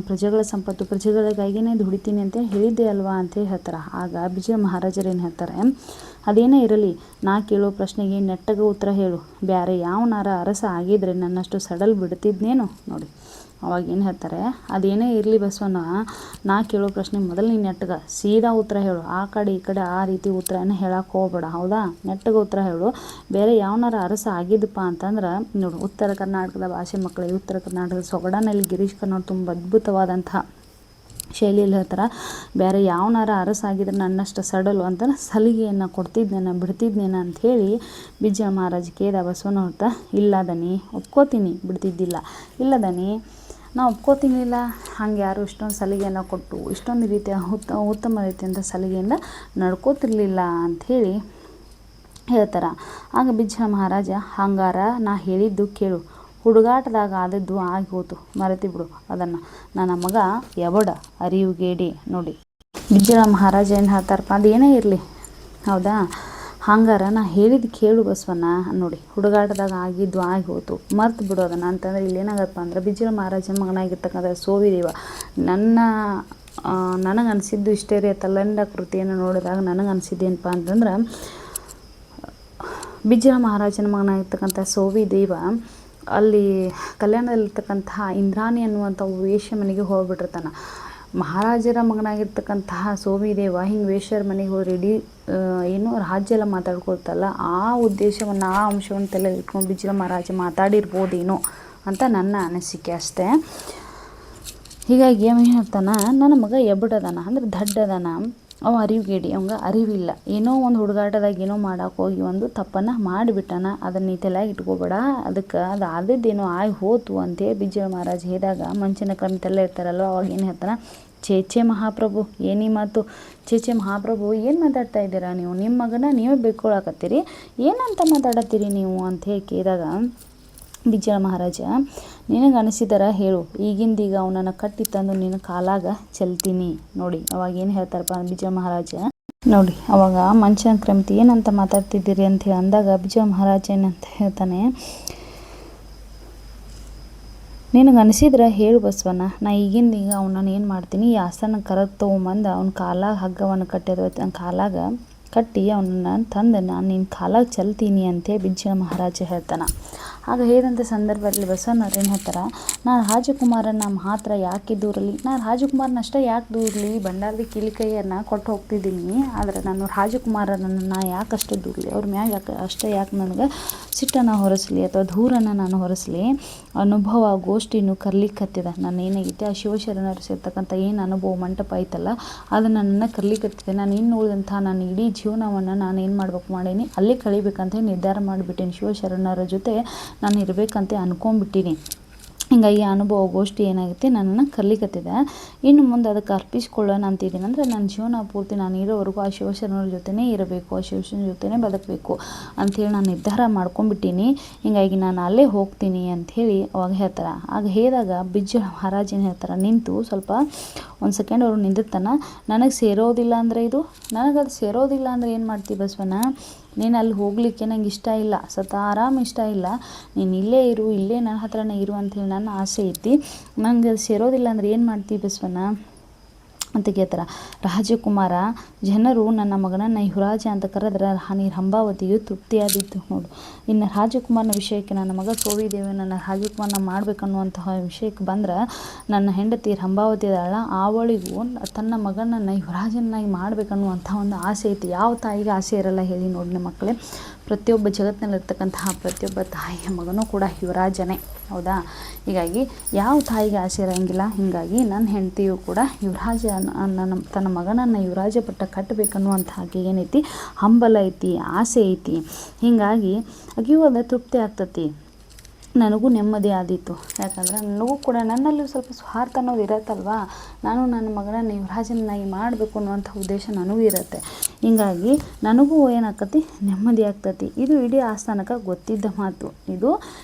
ಪ್ರಜೆಗಳ ಸಂಪತ್ತು, ಪ್ರಜೆಗಳಿಗಾಗಿಯೇ ದುಡಿತೀನಿ ಅಂತ ಹೇಳಿದ್ದೆ ಅಲ್ವಾ ಅಂತೇಳಿ ಹೇಳ್ತಾರೆ. ಆಗ ಬಿಜ್ಜಳ ಮಹಾರಾಜರು ಏನು ಹೇಳ್ತಾರೆ? ಅದೇನೇ ಇರಲಿ, ನಾ ಕೇಳೋ ಪ್ರಶ್ನೆಗೆ ನೆಟ್ಟಗೆ ಉತ್ತರ ಹೇಳು. ಬ್ಯಾರೆ ಯಾವನಾರ ಅರಸ ಆಗಿದ್ರೆ ನನ್ನಷ್ಟು ಸಡಲ್ ಬಿಡ್ತಿದ್ನೇನು? ನೋಡಿ ಅವಾಗ ಏನು ಹೇಳ್ತಾರೆ? ಅದೇನೇ ಇರಲಿ ಬಸವಣ್ಣ, ನಾ ಕೇಳೋ ಪ್ರಶ್ನೆ ಮೊದಲು ನೀನು ನೆಟ್ಟಗೆ ಸೀದಾ ಉತ್ತರ ಹೇಳು. ಆ ಕಡೆ ಈ ಕಡೆ ಆ ರೀತಿ ಉತ್ತರನ ಹೇಳಕ್ಕೆ ಹೋಗ್ಬೇಡ, ಹೌದಾ? ನೆಟ್ಟಗೆ ಉತ್ತರ ಹೇಳು. ಬೇರೆ ಯಾವನಾರ ಅರಸ ಆಗಿದ್ದಪ್ಪ ಅಂತಂದ್ರೆ ನೋಡು, ಉತ್ತರ ಕರ್ನಾಟಕದ ಭಾಷೆ ಮಕ್ಕಳಿಗೆ ಉತ್ತರ ಕರ್ನಾಟಕದ ಸೊಗಡನಲ್ಲಿ ಗಿರೀಶ್ ಕಾರ್ನಾಡ್ ತುಂಬ ಅದ್ಭುತವಾದಂತಹ ಶೈಲಿಯಲ್ಲಿ ಹೇಳ್ತಾರೆ. ಬೇರೆ ಯಾವನಾರ ಅರಸ ಆಗಿದ್ರೆ ನನ್ನಷ್ಟು ಸಡಲು ಅಂತ ಸಲಿಗೆಯನ್ನು ಕೊಡ್ತಿದ್ನೇನ, ಬಿಡ್ತಿದ್ನೇನ ಅಂಥೇಳಿ ಬಿಜ್ಜಳ ಮಹಾರಾಜ ಕೇಳಿದ. ಬಸವಣ್ಣ ಹೊರ್ತ ಇಲ್ಲ ದನಿ, ಒಪ್ಕೋತೀನಿ, ಬಿಡ್ತಿದ್ದಿಲ್ಲ. ಇಲ್ಲ ದನಿ, ನಾ ಒಪ್ಕೋತೀನಿಲ್ಲ, ಹಂಗೆ ಯಾರು ಇಷ್ಟೊಂದು ಸಲಿಗೆಯನ್ನು ಕೊಟ್ಟು ಇಷ್ಟೊಂದು ರೀತಿಯ ಉತ್ತಮ ರೀತಿಯಿಂದ ಸಲಿಗೆಯಿಂದ ನಡ್ಕೋತಿರ್ಲಿಲ್ಲ ಅಂಥೇಳಿ ಹೇಳ್ತಾರೆ. ಆಗ ಬಿಜ್ಜಳ ಮಹಾರಾಜ, ಹಂಗಾರ ನಾ ಹೇಳಿದ್ದು ಕೇಳು. ಹುಡುಗಾಟದಾಗ ಆದದ್ದು ಆಗಿ ಹೋತು, ಮರೆತಿ ಬಿಡು ಅದನ್ನು. ನನ್ನ ಮಗ ಎಬಡ ಅರಿವುಗೇಡಿ. ನೋಡಿ ಬಿಜ್ಜಳ ಮಹಾರಾಜ ಏನು ಹೇಳ್ತಾರಪ್ಪ, ಅದೇನೇ ಇರಲಿ, ಹೌದಾ? ಹಂಗಾರ ನಾ ಹೇಳಿದ್ದು ಕೇಳು ಬಸವಣ್ಣ. ನೋಡಿ ಹುಡುಗಾಟದಾಗ ಆಗಿದ್ದು ಆಗಿ ಹೋತು, ಮರ್ತು ಬಿಡು ಅದನ್ನು ಅಂತಂದ್ರೆ ಇಲ್ಲೇನಾಗತ್ತಪ್ಪ ಅಂದ್ರೆ ಬಿಜ್ಜಳ ಮಹಾರಾಜನ ಮಗನಾಗಿರ್ತಕ್ಕಂಥ ಸೋವಿದೇವ ನನಗನ್ಸಿದ್ದು ಇಷ್ಟೇ ರೀ. ತಲ್ಲಂಡ ಕೃತಿಯನ್ನು ನೋಡಿದಾಗ ನನಗನ್ಸಿದ್ದೇನಪ್ಪ ಅಂತಂದ್ರೆ, ಬಿಜ್ಜಳ ಮಹಾರಾಜನ ಮಗನಾಗಿರ್ತಕ್ಕಂಥ ಸೋವಿದೇವ ಅಲ್ಲಿ ಕಲ್ಯಾಣದಲ್ಲಿರ್ತಕ್ಕಂತಹ ಇಂದ್ರಾಣಿ ಅನ್ನುವಂಥ ವೇಶ್ಯ ಮನೆಗೆ ಹೋಗ್ಬಿಟ್ಟಿರ್ತಾನೆ. ಮಹಾರಾಜರ ಮಗನಾಗಿರ್ತಕ್ಕಂತಹ ಸೋವಿದೇವ ಹಿಂಗೆ ವೇಶ್ಯರ ಮನೆಗೆ ಹೋಗಿ ಇಡೀ ಏನು ರಾಜ್ಯ ಎಲ್ಲ ಮಾತಾಡ್ಕೊಳ್ತಲ್ಲ, ಆ ಉದ್ದೇಶವನ್ನು ಆ ಅಂಶವನ್ನು ತಲೆ ಇಟ್ಕೊಂಡು ಬಿಜ್ಜಳ ಮಹಾರಾಜ ಮಾತಾಡಿರ್ಬೋದೇನೋ ಅಂತ ನನ್ನ ಅನಿಸಿಕೆ ಅಷ್ಟೇ. ಹೀಗಾಗಿ ಅವ ಏನು ಹೇಳ್ತಾನೆ, ನನ್ನ ಮಗ ಎಬ್ಬಡದಾನ ಅಂದ್ರೆ ದಡ್ಡದಾನ, ಅವ ಅರಿವುಗೇಡಿ, ಅವಂಗೆ ಅರಿವಿಲ್ಲ, ಏನೋ ಒಂದು ಹುಡುಗಾಟದಾಗ ಏನೋ ಮಾಡೋಕೆ ಹೋಗಿ ಒಂದು ತಪ್ಪನ್ನು ಮಾಡಿಬಿಟ್ಟಾನ, ಅದನ್ನು ನೀ ತಲೆಯಾಗಿ ಇಟ್ಕೋಬೇಡ, ಅದಕ್ಕೆ ಅದು ಆದದ್ದೇನೋ ಆಗಿ ಹೋತು ಅಂತೇಳಿ ಬಿಜ್ಜಳ ಮಹಾರಾಜ ಹೇಳಿದಾಗ ಮಂಚಿನ ಕ್ರಮತೆಲ್ಲ ಇರ್ತಾರಲ್ವ, ಅವಾಗ ಏನು ಹೇಳ್ತಾನೆ, ಚೇಚೆ ಮಹಾಪ್ರಭು ಏನೀ ಮಾತು, ಚೇಚೆ ಮಹಾಪ್ರಭು ಏನು ಮಾತಾಡ್ತಾ ಇದ್ದೀರಾ ನೀವು? ನಿಮ್ಮ ಮಗನ ನೀವೇ ಬೇಡ್ಕೊಳಕತ್ತೀರಿ, ಏನಂತ ಮಾತಾಡತ್ತೀರಿ ನೀವು ಅಂತ ಹೇಳಿ ಕೇಳಿದಾಗ ಬಿಜ್ಜಳ ಮಹಾರಾಜ, ನಿನಗೆ ಅನಿಸಿದಾರ ಹೇಳು, ಈಗಿಂದೀಗ ಅವನನ್ನು ಕಟ್ಟಿ ತಂದು ನಿನ್ನ ಕಾಲಾಗ ಚೆಲ್ತೀನಿ. ನೋಡಿ ಅವಾಗ ಏನು ಹೇಳ್ತಾರಪ್ಪ ಬಿಜ್ಜಳ ಮಹಾರಾಜ, ನೋಡಿ ಅವಾಗ ಮಂಚನ ಕ್ರಮಿತಿ ಏನಂತ ಮಾತಾಡ್ತಿದ್ದೀರಿ ಅಂತ ಹೇಳಿ ಅಂದಾಗ ಬಿಜ್ಜಳ ಮಹಾರಾಜ ಏನಂತ ಹೇಳ್ತಾನೆ, ನಿನಗೆ ಅನಿಸಿದ್ರೆ ಹೇಳು ಬಸವಣ್ಣ, ನಾ ಈಗಿಂದೀಗ ಅವನನ್ನು ಏನು ಮಾಡ್ತೀನಿ, ಈ ಆಸನ ಕರೆದು ತೊಗೊಂಬಂದು ಅವ್ನ ಕಾಲಾಗ ಹಗ್ಗವನ್ನು ಕಟ್ಟಿರೋ ಕಾಲಾಗ ಕಟ್ಟಿ ಅವನನ್ನು ತಂದು ನಾನು ನಿನ್ನ ಕಾಲಾಗ ಚೆಲ್ತೀನಿ ಅಂತೇಳಿ ಬಿಜ್ಜಳ ಮಹಾರಾಜ ಹೇಳ್ತಾನೆ. ಆಗ ಹೇಳಿದಂಥ ಸಂದರ್ಭದಲ್ಲಿ ಬಸವಣ್ಣವ್ರು ಏನು ಹೇಳ್ತಾರೆ, ನಾನು ರಾಜಕುಮಾರನ ಮಾತ್ರ ಯಾಕೆ ದೂರಲಿ, ನಾನು ರಾಜಕುಮಾರನಷ್ಟೇ ಯಾಕೆ ದೂರಲಿ, ಭಂಡಾರದ ಕೀಲಿಕೈಯನ್ನು ಕೊಟ್ಟು ಹೋಗ್ತಿದ್ದೀನಿ, ಆದರೆ ನಾನು ರಾಜಕುಮಾರನನ್ನು ನಾ ಯಾಕಷ್ಟು ದೂರಲಿ, ಅವ್ರ ಮ್ಯಾಗ ಯಾಕೆ ನನಗೆ ಸಿಟ್ಟನ್ನು ಹೊರಿಸಲಿ ಅಥವಾ ದೂರನ್ನು ನಾನು ಹೊರಿಸಲಿ, ಅನುಭವ ಗೋಷ್ಠಿನೂ ಕರ್ಲಿಕ್ಕತ್ತಿದ. ನಾನು ಏನಾಗೈತೆ ಆ ಶಿವಶರಣರು ಸೇರ್ತಕ್ಕಂಥ ಏನು ಅನುಭವ ಮಂಟಪ ಐತಲ್ಲ, ಅದನ್ನು ನನ್ನ ಕರ್ಲಿಕ್ಕತ್ತಿದೆ. ನಾನು ಇನ್ನು ಉಳಿದಂಥ ನನ್ನ ಇಡೀ ಜೀವನವನ್ನು ನಾನು ಏನು ಮಾಡ್ಬೇಕು ಮಾಡೀನಿ, ಅಲ್ಲೇ ಕಳಿಬೇಕಂತ ನಿರ್ಧಾರ ಮಾಡಿಬಿಟ್ಟೀನಿ. ಶಿವಶರಣರ ಜೊತೆ ನಾನು ಇರಬೇಕಂತ ಅನ್ಕೊಂಡ್ಬಿಟ್ಟೀನಿ. ಹಿಂಗಾಗಿ ಅನುಭವ ಗೋಷ್ಠಿ ಏನಾಗುತ್ತೆ ನನ್ನನ್ನು ಕರ್ಲಿಕ್ಕತ್ತಿದೆ. ಇನ್ನು ಮುಂದೆ ಅದಕ್ಕೆ ಅರ್ಪಿಸ್ಕೊಳ್ಳೋಣ ಅಂತಿದ್ದೀನಿ. ಅಂದರೆ ನನ್ನ ಜೀವನ ಪೂರ್ತಿ ನಾನು ಇರೋವರೆಗೂ ಆ ಶಿವಶರಣರ ಜೊತೆನೇ ಇರಬೇಕು, ಆ ಶಿವಶರಣ ಜೊತೆನೇ ಬದುಕಬೇಕು ಅಂಥೇಳಿ ನಾನು ನಿರ್ಧಾರ ಮಾಡ್ಕೊಂಡ್ಬಿಟ್ಟೀನಿ. ಹಿಂಗಾಗಿ ನಾನು ಅಲ್ಲೇ ಹೋಗ್ತೀನಿ ಅಂಥೇಳಿ ಅವಾಗ ಹೇಳ್ತಾರೆ. ಆಗ ಹೇಳಿದಾಗ ಬಿಜ್ಜಳ ಮಹಾರಾಜ ಏನು ಹೇಳ್ತಾರೆ, ನಿಂತು ಸ್ವಲ್ಪ ಒಂದು ಸೆಕೆಂಡ್ ಅವರು ನಿಂದಿರ್ತಾನೆ. ನನಗೆ ಸೇರೋದಿಲ್ಲ ಅಂದರೆ ಇದು, ನನಗದು ಸೇರೋದಿಲ್ಲ ಅಂದರೆ ಏನು ಮಾಡ್ತೀವಿ ಬಸವಣ್ಣ, ನೀನು ಅಲ್ಲಿ ಹೋಗಲಿಕ್ಕೆ ನಂಗೆ ಇಷ್ಟ ಇಲ್ಲ, ಆರಾಮ ಇಷ್ಟ ಇಲ್ಲ, ನೀನು ಇಲ್ಲೇ ಇರು, ಇಲ್ಲೇ ನನ್ನ ಹತ್ರನೇ ಇರು ಅಂಥೇಳಿ ನನ್ನ ಆಸೆ ಐತಿ. ನಂಗೆ ಅದು ಸೇರೋದಿಲ್ಲ ಅಂದರೆ ಏನು ಮಾಡ್ತೀವಿ ಬಸವಣ್ಣ ಅಂತ ಕೇಳ್ತಾರೆ. ರಾಜಕುಮಾರ ಜನರು ನನ್ನ ಮಗನನ್ನು ಯುವರಾಜ ಅಂತ ಕರೆದ್ರೆ ರಾಣಿ ರಂಭಾವತಿಯು ತೃಪ್ತಿಯಾದಿತ್ತು. ನೋಡು, ಇನ್ನು ರಾಜಕುಮಾರನ ವಿಷಯಕ್ಕೆ ನನ್ನ ಮಗ ಸೋವಿದೇವಿ ನನ್ನ ರಾಜಕುಮಾರನ ಮಾಡ್ಬೇಕನ್ನುವಂತಹ ವಿಷಯಕ್ಕೆ ಬಂದ್ರೆ ನನ್ನ ಹೆಂಡತಿ ರಂಭಾವತಿ ಇದ್ದಾಳ, ಅವಳಿಗೂ ತನ್ನ ಮಗನನ್ನು ಯುವರಾಜನಾಗಿ ಮಾಡ್ಬೇಕನ್ನುವಂಥ ಒಂದು ಆಸೆ ಐತಿ. ಯಾವ ತಾಯಿಗೆ ಆಸೆ ಇರಲ್ಲ ಹೇಳಿ ನೋಡಿ ನಮ್ಮ ಮಕ್ಕಳೇ. ಪ್ರತಿಯೊಬ್ಬ ಜಗತ್ತಿನಲ್ಲಿರ್ತಕ್ಕಂತಹ ಪ್ರತಿಯೊಬ್ಬ ತಾಯಿಯ ಮಗನೂ ಕೂಡ ಯುವರಾಜನೇ, ಹೌದಾ? ಹೀಗಾಗಿ ಯಾವ ತಾಯಿಗೆ ಆಸೆ ಇರೋಂಗಿಲ್ಲ. ಹೀಗಾಗಿ ನನ್ನ ಹೆಂಡತಿಯು ಕೂಡ ಯುವರಾಜ ತನ್ನ ಮಗನನ್ನು ಯುವರಾಜ ಪಟ್ಟ ಕಟ್ಟಬೇಕನ್ನುವಂಥ ಆಕೆಗೆ ಏನೈತಿ, ಹಂಬಲ ಐತಿ, ಆಸೆ ಐತಿ. ಹೀಗಾಗಿ ಆಕೆಯೂ ಅದು ತೃಪ್ತಿ ಆಗ್ತತಿ, ನನಗೂ ನೆಮ್ಮದಿ ಆದೀತು. ಯಾಕಂದ್ರೆ ನನಗೂ ಕೂಡ ನನ್ನಲ್ಲೂ ಸ್ವಲ್ಪ ಸ್ವಾರ್ಥ ಅನ್ನೋದು ಇರತ್ತಲ್ವ, ನಾನು ನನ್ನ ಮಗನನ್ನು ಯುವರಾಜನಾಗಿ ಮಾಡಬೇಕು ಅನ್ನುವಂಥ ಉದ್ದೇಶ ನನಗೂ ಇರುತ್ತೆ. ಹೀಗಾಗಿ ನನಗೂ ಏನಾಕತಿ, ನೆಮ್ಮದಿ ಆಗ್ತತಿ. ಇದು ಇಡೀ ಆಸ್ಥಾನಕ್ಕೆ ಗೊತ್ತಿದ್ದ ಮಾತು. ಇದು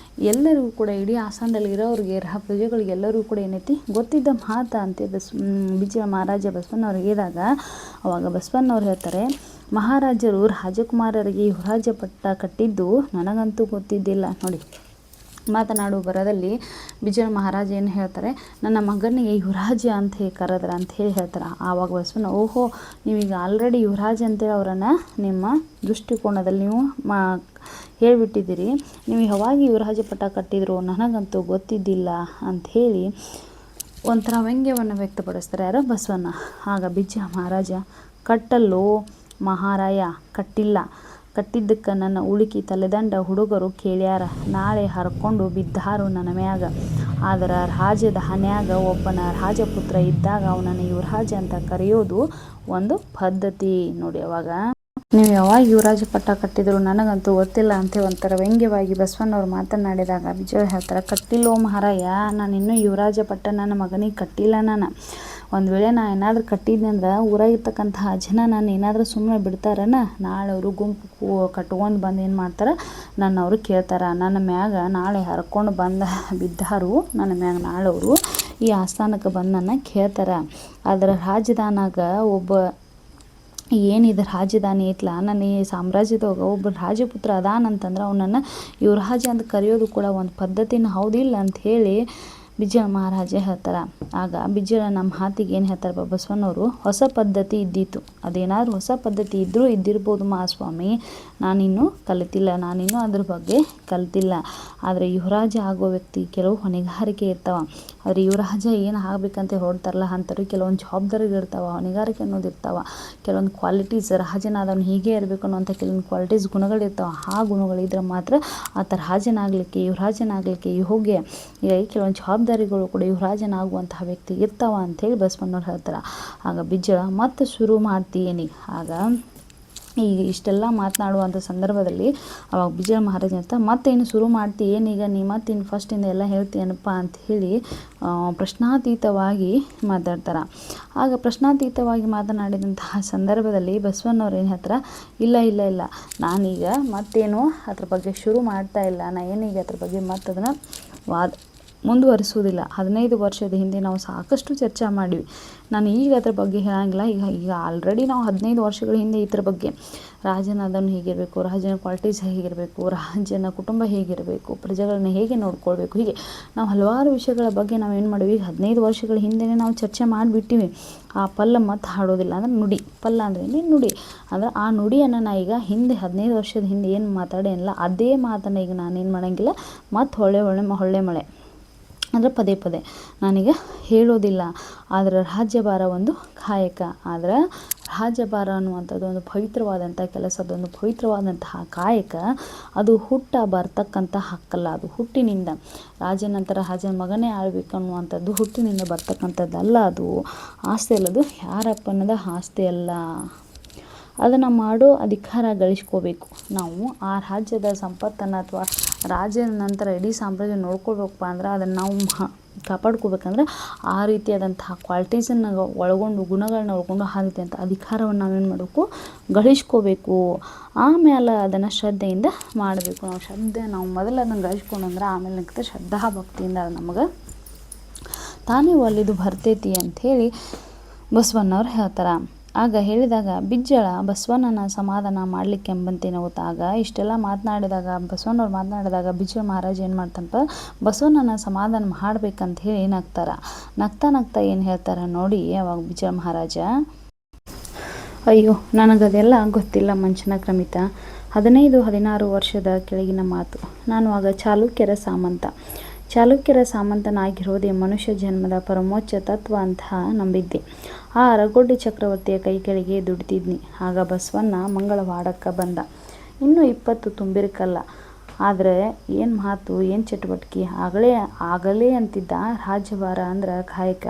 ಎಲ್ಲರಿಗೂ ಕೂಡ, ಇಡೀ ಆಸ್ಥಾನದಲ್ಲಿ ಇರೋರಿಗೆ ಪ್ರಜೆಗಳಿಗೆ ಎಲ್ಲರಿಗೂ ಕೂಡ ಏನೈತಿ ಗೊತ್ತಿದ್ದ ಮಾತು ಅಂತ ಬಿಜ್ಜಳ ಮಹಾರಾಜ ಬಸವಣ್ಣವ್ರು ಹೇಳಿದಾಗ ಅವಾಗ ಬಸವಣ್ಣವ್ರು ಹೇಳ್ತಾರೆ, ಮಹಾರಾಜರು ರಾಜಕುಮಾರರಿಗೆ ಯುವರಾಜ ಪಟ್ಟ ಕಟ್ಟಿದ್ದು ನನಗಂತೂ ಗೊತ್ತಿದ್ದಿಲ್ಲ. ನೋಡಿ, ಮಾತನಾಡುವ ಬರದಲ್ಲಿ ಬಿಜ್ಜಳ ಮಹಾರಾಜ ಏನು ಹೇಳ್ತಾರೆ, ನನ್ನ ಮಗನಿಗೆ ಯುವರಾಜ ಅಂತ ಹೇಳಿ ಕರೆದ್ರ ಅಂತ ಹೇಳಿ ಹೇಳ್ತಾರೆ. ಆವಾಗ ಬಸವಣ್ಣ, ಓಹೋ, ನೀವೀಗ ಆಲ್ರೆಡಿ ಯುವರಾಜ ಅಂತೇಳಿ ಅವರನ್ನು ನಿಮ್ಮ ದೃಷ್ಟಿಕೋನದಲ್ಲಿ ನೀವು ಹೇಳಿಬಿಟ್ಟಿದ್ದೀರಿ. ನೀವು ಯಾವಾಗ ಯುವರಾಜ ಪಟ್ಟ ಕಟ್ಟಿದ್ರು ನನಗಂತೂ ಗೊತ್ತಿದ್ದಿಲ್ಲ ಅಂಥೇಳಿ ಒಂಥರ ವ್ಯಂಗ್ಯವನ್ನು ವ್ಯಕ್ತಪಡಿಸ್ತಾರೆ ಯಾರೋ ಬಸವಣ್ಣ. ಆಗ ಬಿಜ್ಜಳ ಮಹಾರಾಜ, ಕಟ್ಟಲ್ಲೋ ಮಹಾರಾಯ, ಕಟ್ಟಿಲ್ಲ. ಕಟ್ಟಿದ್ದಕ್ಕೆ ನನ್ನ ಉಳುಕಿ ತಲೆದಂಡ ಹುಡುಗರು ಕೇಳ್ಯಾರ, ನಾಳೆ ಹರ್ಕೊಂಡು ಬಿದ್ದಾರು ನನ್ನ ಮ್ಯಾಗ. ಆದ್ರೆ ರಾಜ್ಯದ ಹನ್ಯಾಗ ಒಬ್ಬನ ರಾಜಪುತ್ರ ಇದ್ದಾಗ ಅವನನ್ನು ಯುವರಾಜ ಅಂತ ಕರೆಯೋದು ಒಂದು ಪದ್ಧತಿ. ನೋಡಿ, ಅವಾಗ ನೀವು ಯಾವಾಗ ಯುವರಾಜ ಪಟ್ಟ ಕಟ್ಟಿದ್ರು ನನಗಂತೂ ಗೊತ್ತಿಲ್ಲ ಅಂತ ಒಂಥರ ವ್ಯಂಗ್ಯವಾಗಿ ಬಸವಣ್ಣವ್ರು ಮಾತನಾಡಿದಾಗ ಬಿಜ್ಜಳ ಹೇಳ್ತಾರೆ, ಕಟ್ಟಿಲ್ಲೋ ಮಹಾರಾಯ, ನಾನು ಇನ್ನೂ ಯುವರಾಜ ಪಟ್ಟ ನನ್ನ ಮಗನಿಗೆ ಕಟ್ಟಿಲ್ಲ. ನಾನು ಒಂದು ವೇಳೆ ನಾನು ಏನಾದರೂ ಕಟ್ಟಿದ್ನಂದ್ರೆ ಊರಾಗಿರ್ತಕ್ಕಂತಹ ಜನ ನಾನು ಏನಾದರೂ ಸುಮ್ಮನೆ ಬಿಡ್ತಾರನ, ನಾಳೆ ಅವರು ಗುಂಪು ಕಟ್ಕೊಂಡು ಬಂದು ಏನು ಮಾಡ್ತಾರೆ, ನನ್ನವರು ಕೇಳ್ತಾರೆ. ನನ್ನ ಮ್ಯಾಗ ನಾಳೆ ಹರ್ಕೊಂಡು ಬಿದ್ದಾರು ನನ್ನ ಮ್ಯಾಗ ನಾಳೆ ಅವರು ಈ ಆಸ್ಥಾನಕ್ಕೆ ಬಂದು ನನ್ನ ಕೇಳ್ತಾರೆ. ಅದರ ರಾಜಧಾನಾಗ ಒಬ್ಬ ಏನಿದೆ ರಾಜಧಾನಿ ಐತ್ಲ, ನನ್ನ ಈ ಸಾಮ್ರಾಜ್ಯದಾಗ ಒಬ್ಬ ರಾಜಪುತ್ರ ಅದಾನಂತಂದ್ರೆ ಅವನನ್ನು ಯುವರಾಜ ಅಂತ ಕರೆಯೋದು ಕೂಡ ಒಂದು ಪದ್ಧತಿನ ಹೌದಿಲ್ಲ ಅಂತ ಹೇಳಿ ಬಿಜ್ಜಳ ಮಹಾರಾಜ ಹೇಳ್ತಾರೆ. ಆಗ ಬಿಜ್ಜಳ ನಮ್ಮ ಮಾತಿಗೆ ಏನು ಹೇಳ್ತಾರೆ ಬಸವಣ್ಣವರು, ಹೊಸ ಪದ್ಧತಿ ಇದ್ದಿತ್ತು. ಅದೇನಾದರೂ ಹೊಸ ಪದ್ಧತಿ ಇದ್ದಿರ್ಬೋದು ಮಹಾಸ್ವಾಮಿ, ನಾನಿನ್ನೂ ಕಲಿತಿಲ್ಲ, ನಾನಿನ್ನೂ ಅದ್ರ ಬಗ್ಗೆ ಕಲಿತಿಲ್ಲ. ಆದರೆ ಯುವರಾಜ ಆಗೋ ವ್ಯಕ್ತಿ ಕೆಲವು ಹೊಣೆಗಾರಿಕೆ ಇರ್ತಾವೆ. ಆದರೆ ಯುವರಾಜ ಏನು ಆಗಬೇಕಂತ ಹೊರಡ್ತಾರಲ್ಲ ಅಂಥವ್ರಿಗೆ ಕೆಲವೊಂದು ಜವಾಬ್ದಾರಿಗಳು ಇರ್ತಾವೆ, ಹೊಣೆಗಾರಿಕೆ ಅನ್ನೋದು ಇರ್ತಾವೆ. ಕೆಲವೊಂದು ಕ್ವಾಲಿಟೀಸ್, ರಾಜನಾದವನು ಹೀಗೆ ಇರಬೇಕು ಅನ್ನೋಂಥ ಕೆಲವೊಂದು ಕ್ವಾಲಿಟೀಸ್ ಗುಣಗಳಿರ್ತಾವೆ. ಆ ಗುಣಗಳಿದ್ರೆ ಮಾತ್ರ ಆತ ರಾಜನಾಗಲಿಕ್ಕೆ ಯುವರಾಜನಾಗಲಿಕ್ಕೆ ಯೋಗ್ಯ. ಹೀಗಾಗಿ ಕೆಲವೊಂದು ಜವಾಬ್ದಾರಿಗಳು ಕೂಡ ಯುವರಾಜನಾಗುವಂತಹ ವ್ಯಕ್ತಿ ಇರ್ತಾವ ಅಂಥೇಳಿ ಬಸವಣ್ಣವ್ರು ಹೇಳ್ತಾರೆ. ಆಗ ಬಿಜ್ಜಳ ಮತ್ತೆ ಶುರು ಮಾಡ್ತೀನಿ. ಆಗ ಈಗ ಇಷ್ಟೆಲ್ಲ ಮಾತನಾಡುವಂಥ ಸಂದರ್ಭದಲ್ಲಿ ಅವಾಗ ಬಿಜ್ಜಳ ಮಹಾರಾಜ ಅಂತ ಮತ್ತೇನು ಶುರು ಮಾಡ್ತಿ, ಏನೀಗ ನೀ ಮತ್ತಿನ್ನು ಫಸ್ಟಿಂದ ಎಲ್ಲ ಹೇಳ್ತೀಯನಪ್ಪ ಅಂಥೇಳಿ ಪ್ರಶ್ನಾತೀತವಾಗಿ ಮಾತಾಡ್ತಾರೆ. ಆಗ ಪ್ರಶ್ನಾತೀತವಾಗಿ ಮಾತನಾಡಿದಂತಹ ಸಂದರ್ಭದಲ್ಲಿ ಬಸವಣ್ಣವ್ರು ಏನು ಹೇಳ್ತಾರೆ, ಇಲ್ಲ ನಾನೀಗ ಮತ್ತೇನು ಅದ್ರ ಬಗ್ಗೆ ಶುರು ಮಾಡ್ತಾ ಇಲ್ಲ, ನಾನು ಏನೀಗ ಅದ್ರ ಬಗ್ಗೆ ಅದನ್ನು ಮುಂದುವರಿಸುವುದಿಲ್ಲ. 15 ವರ್ಷದ ಹಿಂದೆ ನಾವು ಸಾಕಷ್ಟು ಚರ್ಚೆ ಮಾಡಿವಿ. ನಾನು ಈಗ ಅದ್ರ ಬಗ್ಗೆ ಹೇಳಂಗಿಲ್ಲ. ಈಗ ಆಲ್ರೆಡಿ ನಾವು 15 ವರ್ಷಗಳ ಹಿಂದೆ ಇದ್ರ ಬಗ್ಗೆ ರಾಜನಾದವನು ಹೇಗಿರಬೇಕು, ರಾಜನ ಕ್ವಾಲಿಟೀಸ್ ಹೇಗಿರಬೇಕು, ರಾಜನ ಕುಟುಂಬ ಹೇಗಿರಬೇಕು, ಪ್ರಜೆಗಳನ್ನ ಹೇಗೆ ನೋಡ್ಕೊಳ್ಬೇಕು, ಹೀಗೆ ನಾವು ಹಲವಾರು ವಿಷಯಗಳ ಬಗ್ಗೆ ನಾವು ಏನು ಮಾಡಿವಿ, 15 ವರ್ಷಗಳ ಹಿಂದೆ ನಾವು ಚರ್ಚೆ ಮಾಡಿಬಿಟ್ಟಿವಿ. ಆ ಪಲ್ಲ ಮತ್ತು ಹಾಡೋದಿಲ್ಲ ಅಂದ್ರೆ ನುಡಿ. ಪಲ್ಲ ಅಂದ್ರೆ ನುಡಿ ಅಂದ್ರೆ ಆ ನುಡಿಯನ್ನು ನಾ ಈಗ ಹಿಂದೆ 15 ವರ್ಷದ ಹಿಂದೆ ಏನು ಮಾತಾಡೇನಿಲ್ಲ ಅದೇ ಮಾತನ್ನು ಈಗ ನಾನೇನು ಮಾಡೋಂಗಿಲ್ಲ, ಮತ್ತು ಹೊಳ್ಳೆ ಮಳೆ ಅಂದರೆ ಪದೇ ನಾನೀಗ ಹೇಳೋದಿಲ್ಲ. ಆದರೆ ರಾಜ್ಯಭಾರ ಒಂದು ಕಾಯಕ. ಆದರೆ ರಾಜ್ಯಭಾರ ಅನ್ನುವಂಥದ್ದು ಒಂದು ಪವಿತ್ರವಾದಂಥ ಕೆಲಸ, ಅದೊಂದು ಪವಿತ್ರವಾದಂತಹ ಕಾಯಕ. ಅದು ಬರ್ತಕ್ಕಂಥ ಹಕ್ಕಲ್ಲ. ಅದು ಹುಟ್ಟಿನಿಂದ ರಾಜನ ಮಗನೇ ಆಳ್ಬೇಕು ಅನ್ನುವಂಥದ್ದು ಹುಟ್ಟಿನಿಂದ ಬರ್ತಕ್ಕಂಥದ್ದಲ್ಲ. ಅದು ಆಸ್ತಿ ಅಲ್ಲದು ಯಾರಪ್ಪನದ ಆಸ್ತಿ ಅಲ್ಲ. ಅದನ್ನು ಮಾಡೋ ಅಧಿಕಾರ ಗಳಿಸ್ಕೋಬೇಕು ನಾವು. ಆ ರಾಜ್ಯದ ಸಂಪತ್ತನ್ನು ಅಥವಾ ರಾಜ್ಯದ ನಂತರ ಇಡೀ ಸಾಮ್ರಾಜ್ಯ ನೋಡ್ಕೊಳ್ಬೇಕಪ್ಪ ಅಂದ್ರೆ ಅದನ್ನು ನಾವು ಕಾಪಾಡ್ಕೋಬೇಕಂದ್ರೆ ಆ ರೀತಿಯಾದಂತಹ ಕ್ವಾಲಿಟೀಸನ್ನು ಒಳಗೊಂಡು, ಗುಣಗಳನ್ನ ಒಳಗೊಂಡು ಆ ರೀತಿಯಂಥ ಅಧಿಕಾರವನ್ನು ನಾವೇನು ಮಾಡಬೇಕು, ಗಳಿಸ್ಕೋಬೇಕು. ಆಮೇಲೆ ಅದನ್ನು ಶ್ರದ್ಧೆಯಿಂದ ಮಾಡಬೇಕು. ನಾವು ಮೊದಲು ಅದನ್ನು ಗಳಿಸ್ಕೊಂಡ್ರೆ ಆಮೇಲೆ ನಮ್ಗೆ ಶ್ರದ್ಧಾ ಭಕ್ತಿಯಿಂದ ಅದು ನಮಗೆ ತಾನೇ ಒಲಿದು ಬರ್ತೈತಿ ಅಂಥೇಳಿ ಬಸವಣ್ಣವ್ರು ಹೇಳ್ತಾರೆ. ಆಗ ಹೇಳಿದಾಗ ಬಿಜ್ಜಳ ಬಸವಣ್ಣನ ಸಮಾಧಾನ ಮಾಡಲಿಕ್ಕೆಂಬಂತೆ ನಗುತ್ತಾಗ ಇಷ್ಟೆಲ್ಲ ಮಾತನಾಡಿದಾಗ ಬಸವಣ್ಣವ್ರು ಮಾತನಾಡಿದಾಗ ಬಿಜ್ಜಳ ಮಹಾರಾಜ ಏನು ಮಾಡ್ತಾನಪ್ಪ, ಬಸವಣ್ಣನ ಸಮಾಧಾನ ಮಾಡ್ಬೇಕಂತ ಹೇಳಿ ನಗ್ತಾರ. ನಗ್ತಾ ಏನು ಹೇಳ್ತಾರ ನೋಡಿ. ಅವಾಗ ಬಿಜ್ಜಳ ಮಹಾರಾಜ, ಅಯ್ಯೋ ನನಗದೆಲ್ಲ ಗೊತ್ತಿಲ್ಲ ಮಂಚನ ಕ್ರಮಿತ. 15-16 ವರ್ಷದ ಕೆಳಗಿನ ಮಾತು. ನಾನು ಆಗ ಚಾಲುಕ್ಯರ ಸಾಮಂತನಾಗಿರೋದೇ ಮನುಷ್ಯ ಜನ್ಮದ ಪರಮೋಚ್ಚ ತತ್ವ ಅಂತ ನಂಬಿದ್ದೆ. ಆ ಅರಗೊಡ್ಡಿ ಚಕ್ರವರ್ತಿಯ ಕೈ ಕೆಳಗೆ ದುಡಿತಿದ್ನಿ. ಆಗ ಬಸವಣ್ಣ ಮಂಗಳವಾಡಕ್ಕೆ ಬಂದ. ಇನ್ನೂ 20 ತುಂಬಿರಕಲ್ಲ. ಆದರೆ ಏನು ಮಾತು, ಏನು ಚಟುವಟಿಕೆ. ಆಗಲೇ ಅಂತಿದ್ದ, ರಾಜ್ಯಭಾರ ಅಂದ್ರೆ ಕಾಯಕ,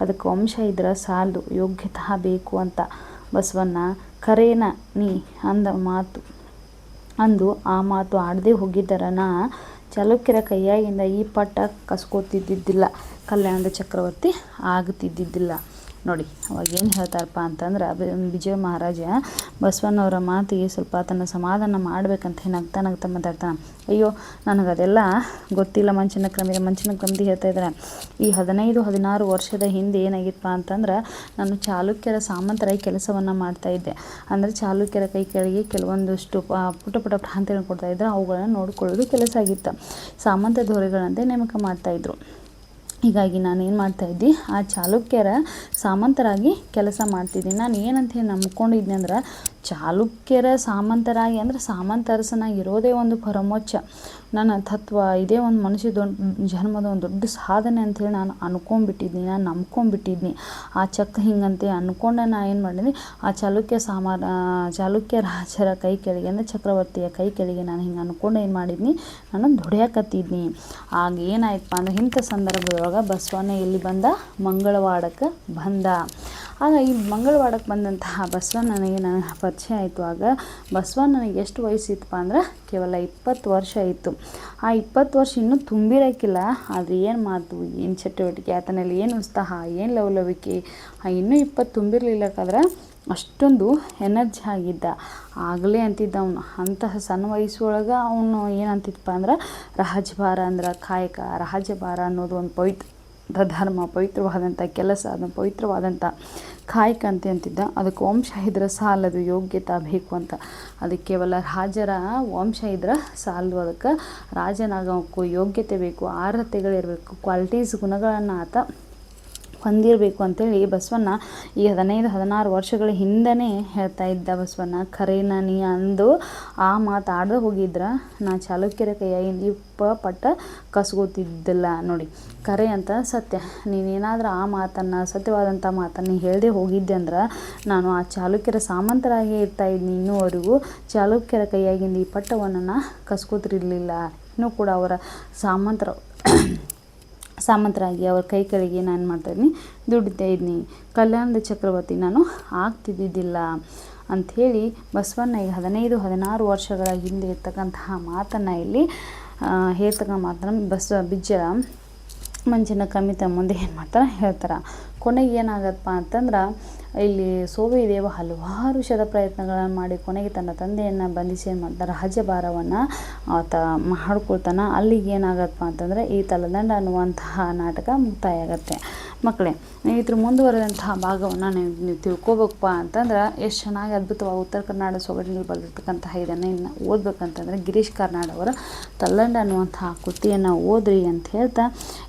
ಅದಕ್ಕೆ ವಂಶ ಇದ್ರೆ ಸಾಲದು, ಯೋಗ್ಯತಾ ಬೇಕು ಅಂತ. ಬಸವಣ್ಣ ಕರೇನ ನೀ ಅಂದು ಆ ಮಾತು ಆಡದೆ ಹೋಗಿದ್ದರ ನಾ ಚಾಲುಕ್ಯರ ಕೈಯಾಗಿಂದ ಈ ಪಟ್ಟ ಕಸ್ಕೋತಿದ್ದಿದ್ದಿಲ್ಲ, ಕಲ್ಯಾಣದ ಚಕ್ರವರ್ತಿ ಆಗ್ತಿದ್ದಿದ್ದಿಲ್ಲ. ನೋಡಿ ಅವಾಗ ಏನು ಹೇಳ್ತಾರಪ್ಪ ಅಂತಂದ್ರೆ ವಿಜಯ ಮಹಾರಾಜ ಬಸವಣ್ಣವರ ಮಾತಿಗೆ ಸ್ವಲ್ಪ ತನ್ನ ಸಮಾಧಾನ ಮಾಡ್ಬೇಕಂತ ನಗ್ತಾ ಮಾತಾಡ್ತಾನೆ. ಅಯ್ಯೋ ನನಗದೆಲ್ಲ ಗೊತ್ತಿಲ್ಲ ಮಂಚನ ಕ್ರಮದಿ ಹೇಳ್ತಾ ಇದ್ದಾರೆ. ಈ 15-16 ವರ್ಷದ ಹಿಂದೆ ಏನಾಗಿತ್ತಪ್ಪ ಅಂತಂದ್ರೆ ನಾನು ಚಾಲುಕ್ಯರ ಸಾಮಂತರಾಗಿ ಕೆಲಸವನ್ನು ಮಾಡ್ತಾಯಿದ್ದೆ. ಅಂದರೆ ಚಾಲುಕ್ಯರ ಕೈ ಕೆಳಗೆ ಕೆಲವೊಂದಷ್ಟು ಪುಟ್ಟ ಪ್ರಾಂತ್ಯಗಳನ್ನು ಕೊಡ್ತಾಯಿದ್ರು, ಅವುಗಳನ್ನು ನೋಡಿಕೊಳ್ಳೋದು ಕೆಲಸ ಆಗಿತ್ತು. ಸಾಮಂತ ದೊರೆಗಳಂತೆ ನೇಮಕ ಮಾಡ್ತಾಯಿದ್ರು. ಹೀಗಾಗಿ ನಾನು ಏನು ಮಾಡ್ತಾಯಿದ್ದೆ, ಆ ಚಾಲುಕ್ಯರ ಸಾಮಂತರಾಗಿ ಕೆಲಸ ಮಾಡ್ತಿದ್ದೀನಿ. ನಾನು ಏನಂತ ಹೇಳಿ ನಂಬ್ಕೊಂಡಿದ್ದೆ ಅಂದ್ರೆ, ಚಾಲುಕ್ಯರ ಸಾಮಂತರಾಗಿ ಅಂದರೆ ಸಾಮಂತ ಅರಸನಾಗಿ ಇರೋದೇ ಒಂದು ಪರಮೋಚ್ಚ ನನ್ನ ತತ್ವ, ಇದೇ ಒಂದು ಮನುಷ್ಯ ಜನ್ಮದ ಒಂದು ದೊಡ್ಡ ಸಾಧನೆ ಅಂಥೇಳಿ ನಾನು ನಾನು ನಂಬ್ಕೊಂಡ್ಬಿಟ್ಟಿದ್ನಿ. ಆ ಚಕ್ಕ ಹಿಂಗಂತೆ ಅಂದ್ಕೊಂಡೆ ನಾನು ಏನು ಮಾಡಿದ್ನಿ, ಆ ಚಾಲುಕ್ಯ ರಾಜರ ಕೈ ಕೆಳಗೆ ಅಂದರೆ ಚಕ್ರವರ್ತಿಯ ಕೈ ಕೆಳಗೆ ನಾನು ಹಿಂಗೆ ಅಂದ್ಕೊಂಡು ಏನು ಮಾಡಿದ್ನಿ, ನಾನು ದುಡಿಯಾಕತ್ತಿದ್ನಿ. ಆಗ ಏನಾಯ್ತಪ್ಪ ಅಂದ್ರೆ ಇಂಥ ಸಂದರ್ಭದೊಳಗೆ ಬಸವಣ್ಣ ಎಲ್ಲಿ ಬಂದ, ಮಂಗಳವಾಡಕ್ಕೆ ಬಂದ. ಆಗ ಈ ಮಂಗಳವಾಡಕ್ಕೆ ಬಂದಂತಹ ಬಸವಣ್ಣನಿಗೆ ನನಗೆ ಪರಿಚಯ ಆಯಿತು. ಆಗ ಬಸವಣ್ಣನಿಗೆ ಎಷ್ಟು ವಯಸ್ಸಿತ್ತಪ್ಪ ಅಂದ್ರೆ ಕೇವಲ 20 ವರ್ಷ ಇತ್ತು. ಆ 20 ವರ್ಷ ಇನ್ನೂ ತುಂಬಿರೋಕ್ಕಿಲ್ಲ. ಆದರೆ ಏನು ಮಾತು, ಏನು ಚಟುವಟಿಕೆ, ಆತನಲ್ಲಿ ಏನು ಉತ್ಸಾಹ, ಏನು ಲವಲವಿಕೆ. ಇನ್ನೂ 20 ತುಂಬಿರ್ಲಿಲ್ಲಕ್ಕಾದ್ರೆ ಅಷ್ಟೊಂದು ಎನರ್ಜಿ ಆಗಿದ್ದ. ಆಗಲೇ ಅಂತಿದ್ದ ಅವನು. ಅಂತಹ ಸಣ್ಣ ವಯಸ್ಸೊಳಗೆ ಅವನು ಏನಂತಿದ್ದಪ್ಪ ಅಂದ್ರೆ, ರಾಜ್ಯಭಾರ ಅಂದ್ರೆ ಕಾಯಕ, ರಾಜ್ಯಭಾರ ಅನ್ನೋದು ಒಂದು ಪವಿತ್ರ ಧರ್ಮ, ಪವಿತ್ರವಾದಂಥ ಕೆಲಸ, ಅದು ಪವಿತ್ರವಾದಂಥ ಕಾಯಕ ಅಂತಿದ್ದ. ಅದಕ್ಕೆ ವಂಶ ಇದ್ರೆ ಸಾಲದು, ಯೋಗ್ಯತಾ ಬೇಕು ಅಂತ. ಅದಕ್ಕೆ ಕೇವಲ ರಾಜರ ವಂಶ ಇದ್ರೆ ಸಾಲದು, ಅದಕ್ಕೆ ರಾಜನಾಗೋಕ್ಕೂ ಯೋಗ್ಯತೆ ಬೇಕು, ಅರ್ಹತೆಗಳಿರಬೇಕು, ಕ್ವಾಲಿಟೀಸ್ ಗುಣಗಳನ್ನು ಆತ ಹೊಂದಿರಬೇಕು ಅಂತೇಳಿ ಬಸವಣ್ಣ ಈ 15-16 ವರ್ಷಗಳ ಹಿಂದನೇ ಹೇಳ್ತಾ ಇದ್ದ. ಬಸವಣ್ಣ ಖರೇನ ನೀ ಅಂದು ಆ ಮಾತು ಆಡದೆ ಹೋಗಿದ್ರೆ ನಾ ಚಾಲುಕ್ಯರ ಕೈಯಾಗಿಂದ ಪಟ್ಟ ಕಸ್ಕೋತಿದ್ದಿಲ್ಲ. ನೋಡಿ ಕರೆ ಅಂತ ಸತ್ಯ. ನೀನೇನಾದರೂ ಆ ಮಾತನ್ನು, ಸತ್ಯವಾದಂಥ ಮಾತನ್ನು ಹೇಳದೆ ಹೋಗಿದ್ದೆ ಅಂದ್ರೆ ನಾನು ಆ ಚಾಲುಕ್ಯರ ಸಾಮಂತರಾಗಿ ಇರ್ತಾಯಿದ್ನಿ. ಇನ್ನೂವರೆಗೂ ಚಾಲುಕ್ಯರ ಕೈಯಾಗಿಂದ ಈ ಪಟ್ಟವನ್ನು ಕಸ್ಕೋತಿರ್ಲಿಲ್ಲ. ಇನ್ನೂ ಕೂಡ ಅವರ ಸಾಮಂತರಾಗಿ ಅವ್ರ ಕೈ ಕೆಳಗೆ ನಾನು ಮಾಡ್ತಾಯಿದ್ನಿ, ದುಡಿತಾ ಇದ್ನಿ. ಕಲ್ಯಾಣದ ಚಕ್ರವರ್ತಿ ನಾನು ಆಗ್ತಿದ್ದಿದ್ದಿಲ್ಲ ಅಂಥೇಳಿ ಬಸವಣ್ಣ ಈಗ 15-16 ವರ್ಷಗಳ ಹಿಂದೆ ಇರ್ತಕ್ಕಂತಹ ಮಾತನ್ನು ಇಲ್ಲಿ ಹೇಳ್ತಕ್ಕಂಥ ಮಾತನ್ನು ಬಿಜ್ಜಳ ಮಂಚನ ಕ್ರಮಿತ ಮುಂದೆ ಏನು ಮಾಡ್ತಾರೆ ಹೇಳ್ತಾರೆ. ಕೊನೆಗೆ ಏನಾಗತ್ತಪ್ಪ ಅಂತಂದ್ರೆ, ಇಲ್ಲಿ ಸೋವಿದೇವ ಹಲವಾರು ಪ್ರಯತ್ನಗಳನ್ನು ಮಾಡಿ ಕೊನೆಗೆ ತನ್ನ ತಂದೆಯನ್ನು ಬಂಧಿಸಿ ಏನು ಮಾಡ್ತಾರೆ, ರಾಜ್ಯಭಾರವನ್ನು ಆತ ಮಾಡ್ಕೊಳ್ತಾನೆ. ಅಲ್ಲಿಗೆ ಏನಾಗತ್ತಪ್ಪ ಅಂತಂದರೆ ಈ ತಲೆದಂಡ ಅನ್ನುವಂತಹ ನಾಟಕ ಮುಕ್ತಾಯ ಆಗುತ್ತೆ. ಮಕ್ಕಳೇ, ಇದ್ರ ಮುಂದುವರೆದಂತಹ ಭಾಗವನ್ನು ನೀವು ತಿಳ್ಕೊಬೇಕಪ್ಪ ಅಂತಂದ್ರೆ ಎಷ್ಟು ಚೆನ್ನಾಗಿ ಅದ್ಭುತವಾಗಿ ಉತ್ತರ ಕನ್ನಡ ಸೊಗಡಿನಲ್ಲಿ ಬರೆದಿರ್ತಕ್ಕಂತಹ ಇದನ್ನು ಇನ್ನು ಓದಬೇಕಂತಂದರೆ ಗಿರೀಶ್ ಕಾರ್ನಾಡ್ ಅವರ ತಲ್ಲಂಡ ಅನ್ನುವಂತಹ ಕೃತಿಯನ್ನು ಓದ್ರಿ ಅಂತ ಹೇಳ್ತಾ,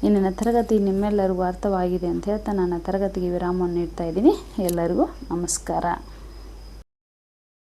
ಇಂದಿನ ತರಗತಿ ನಿಮ್ಮೆಲ್ಲರಿಗೂ ಅರ್ಥವಾಗಿದೆ ಅಂತ ಹೇಳ್ತಾ ನನ್ನ ತರಗತಿಗೆ ವಿರಾಮವನ್ನು ನೀಡ್ತಾ ಇದ್ದೀನಿ. ಎಲ್ಲರಿಗೂ ನಮಸ್ಕಾರ.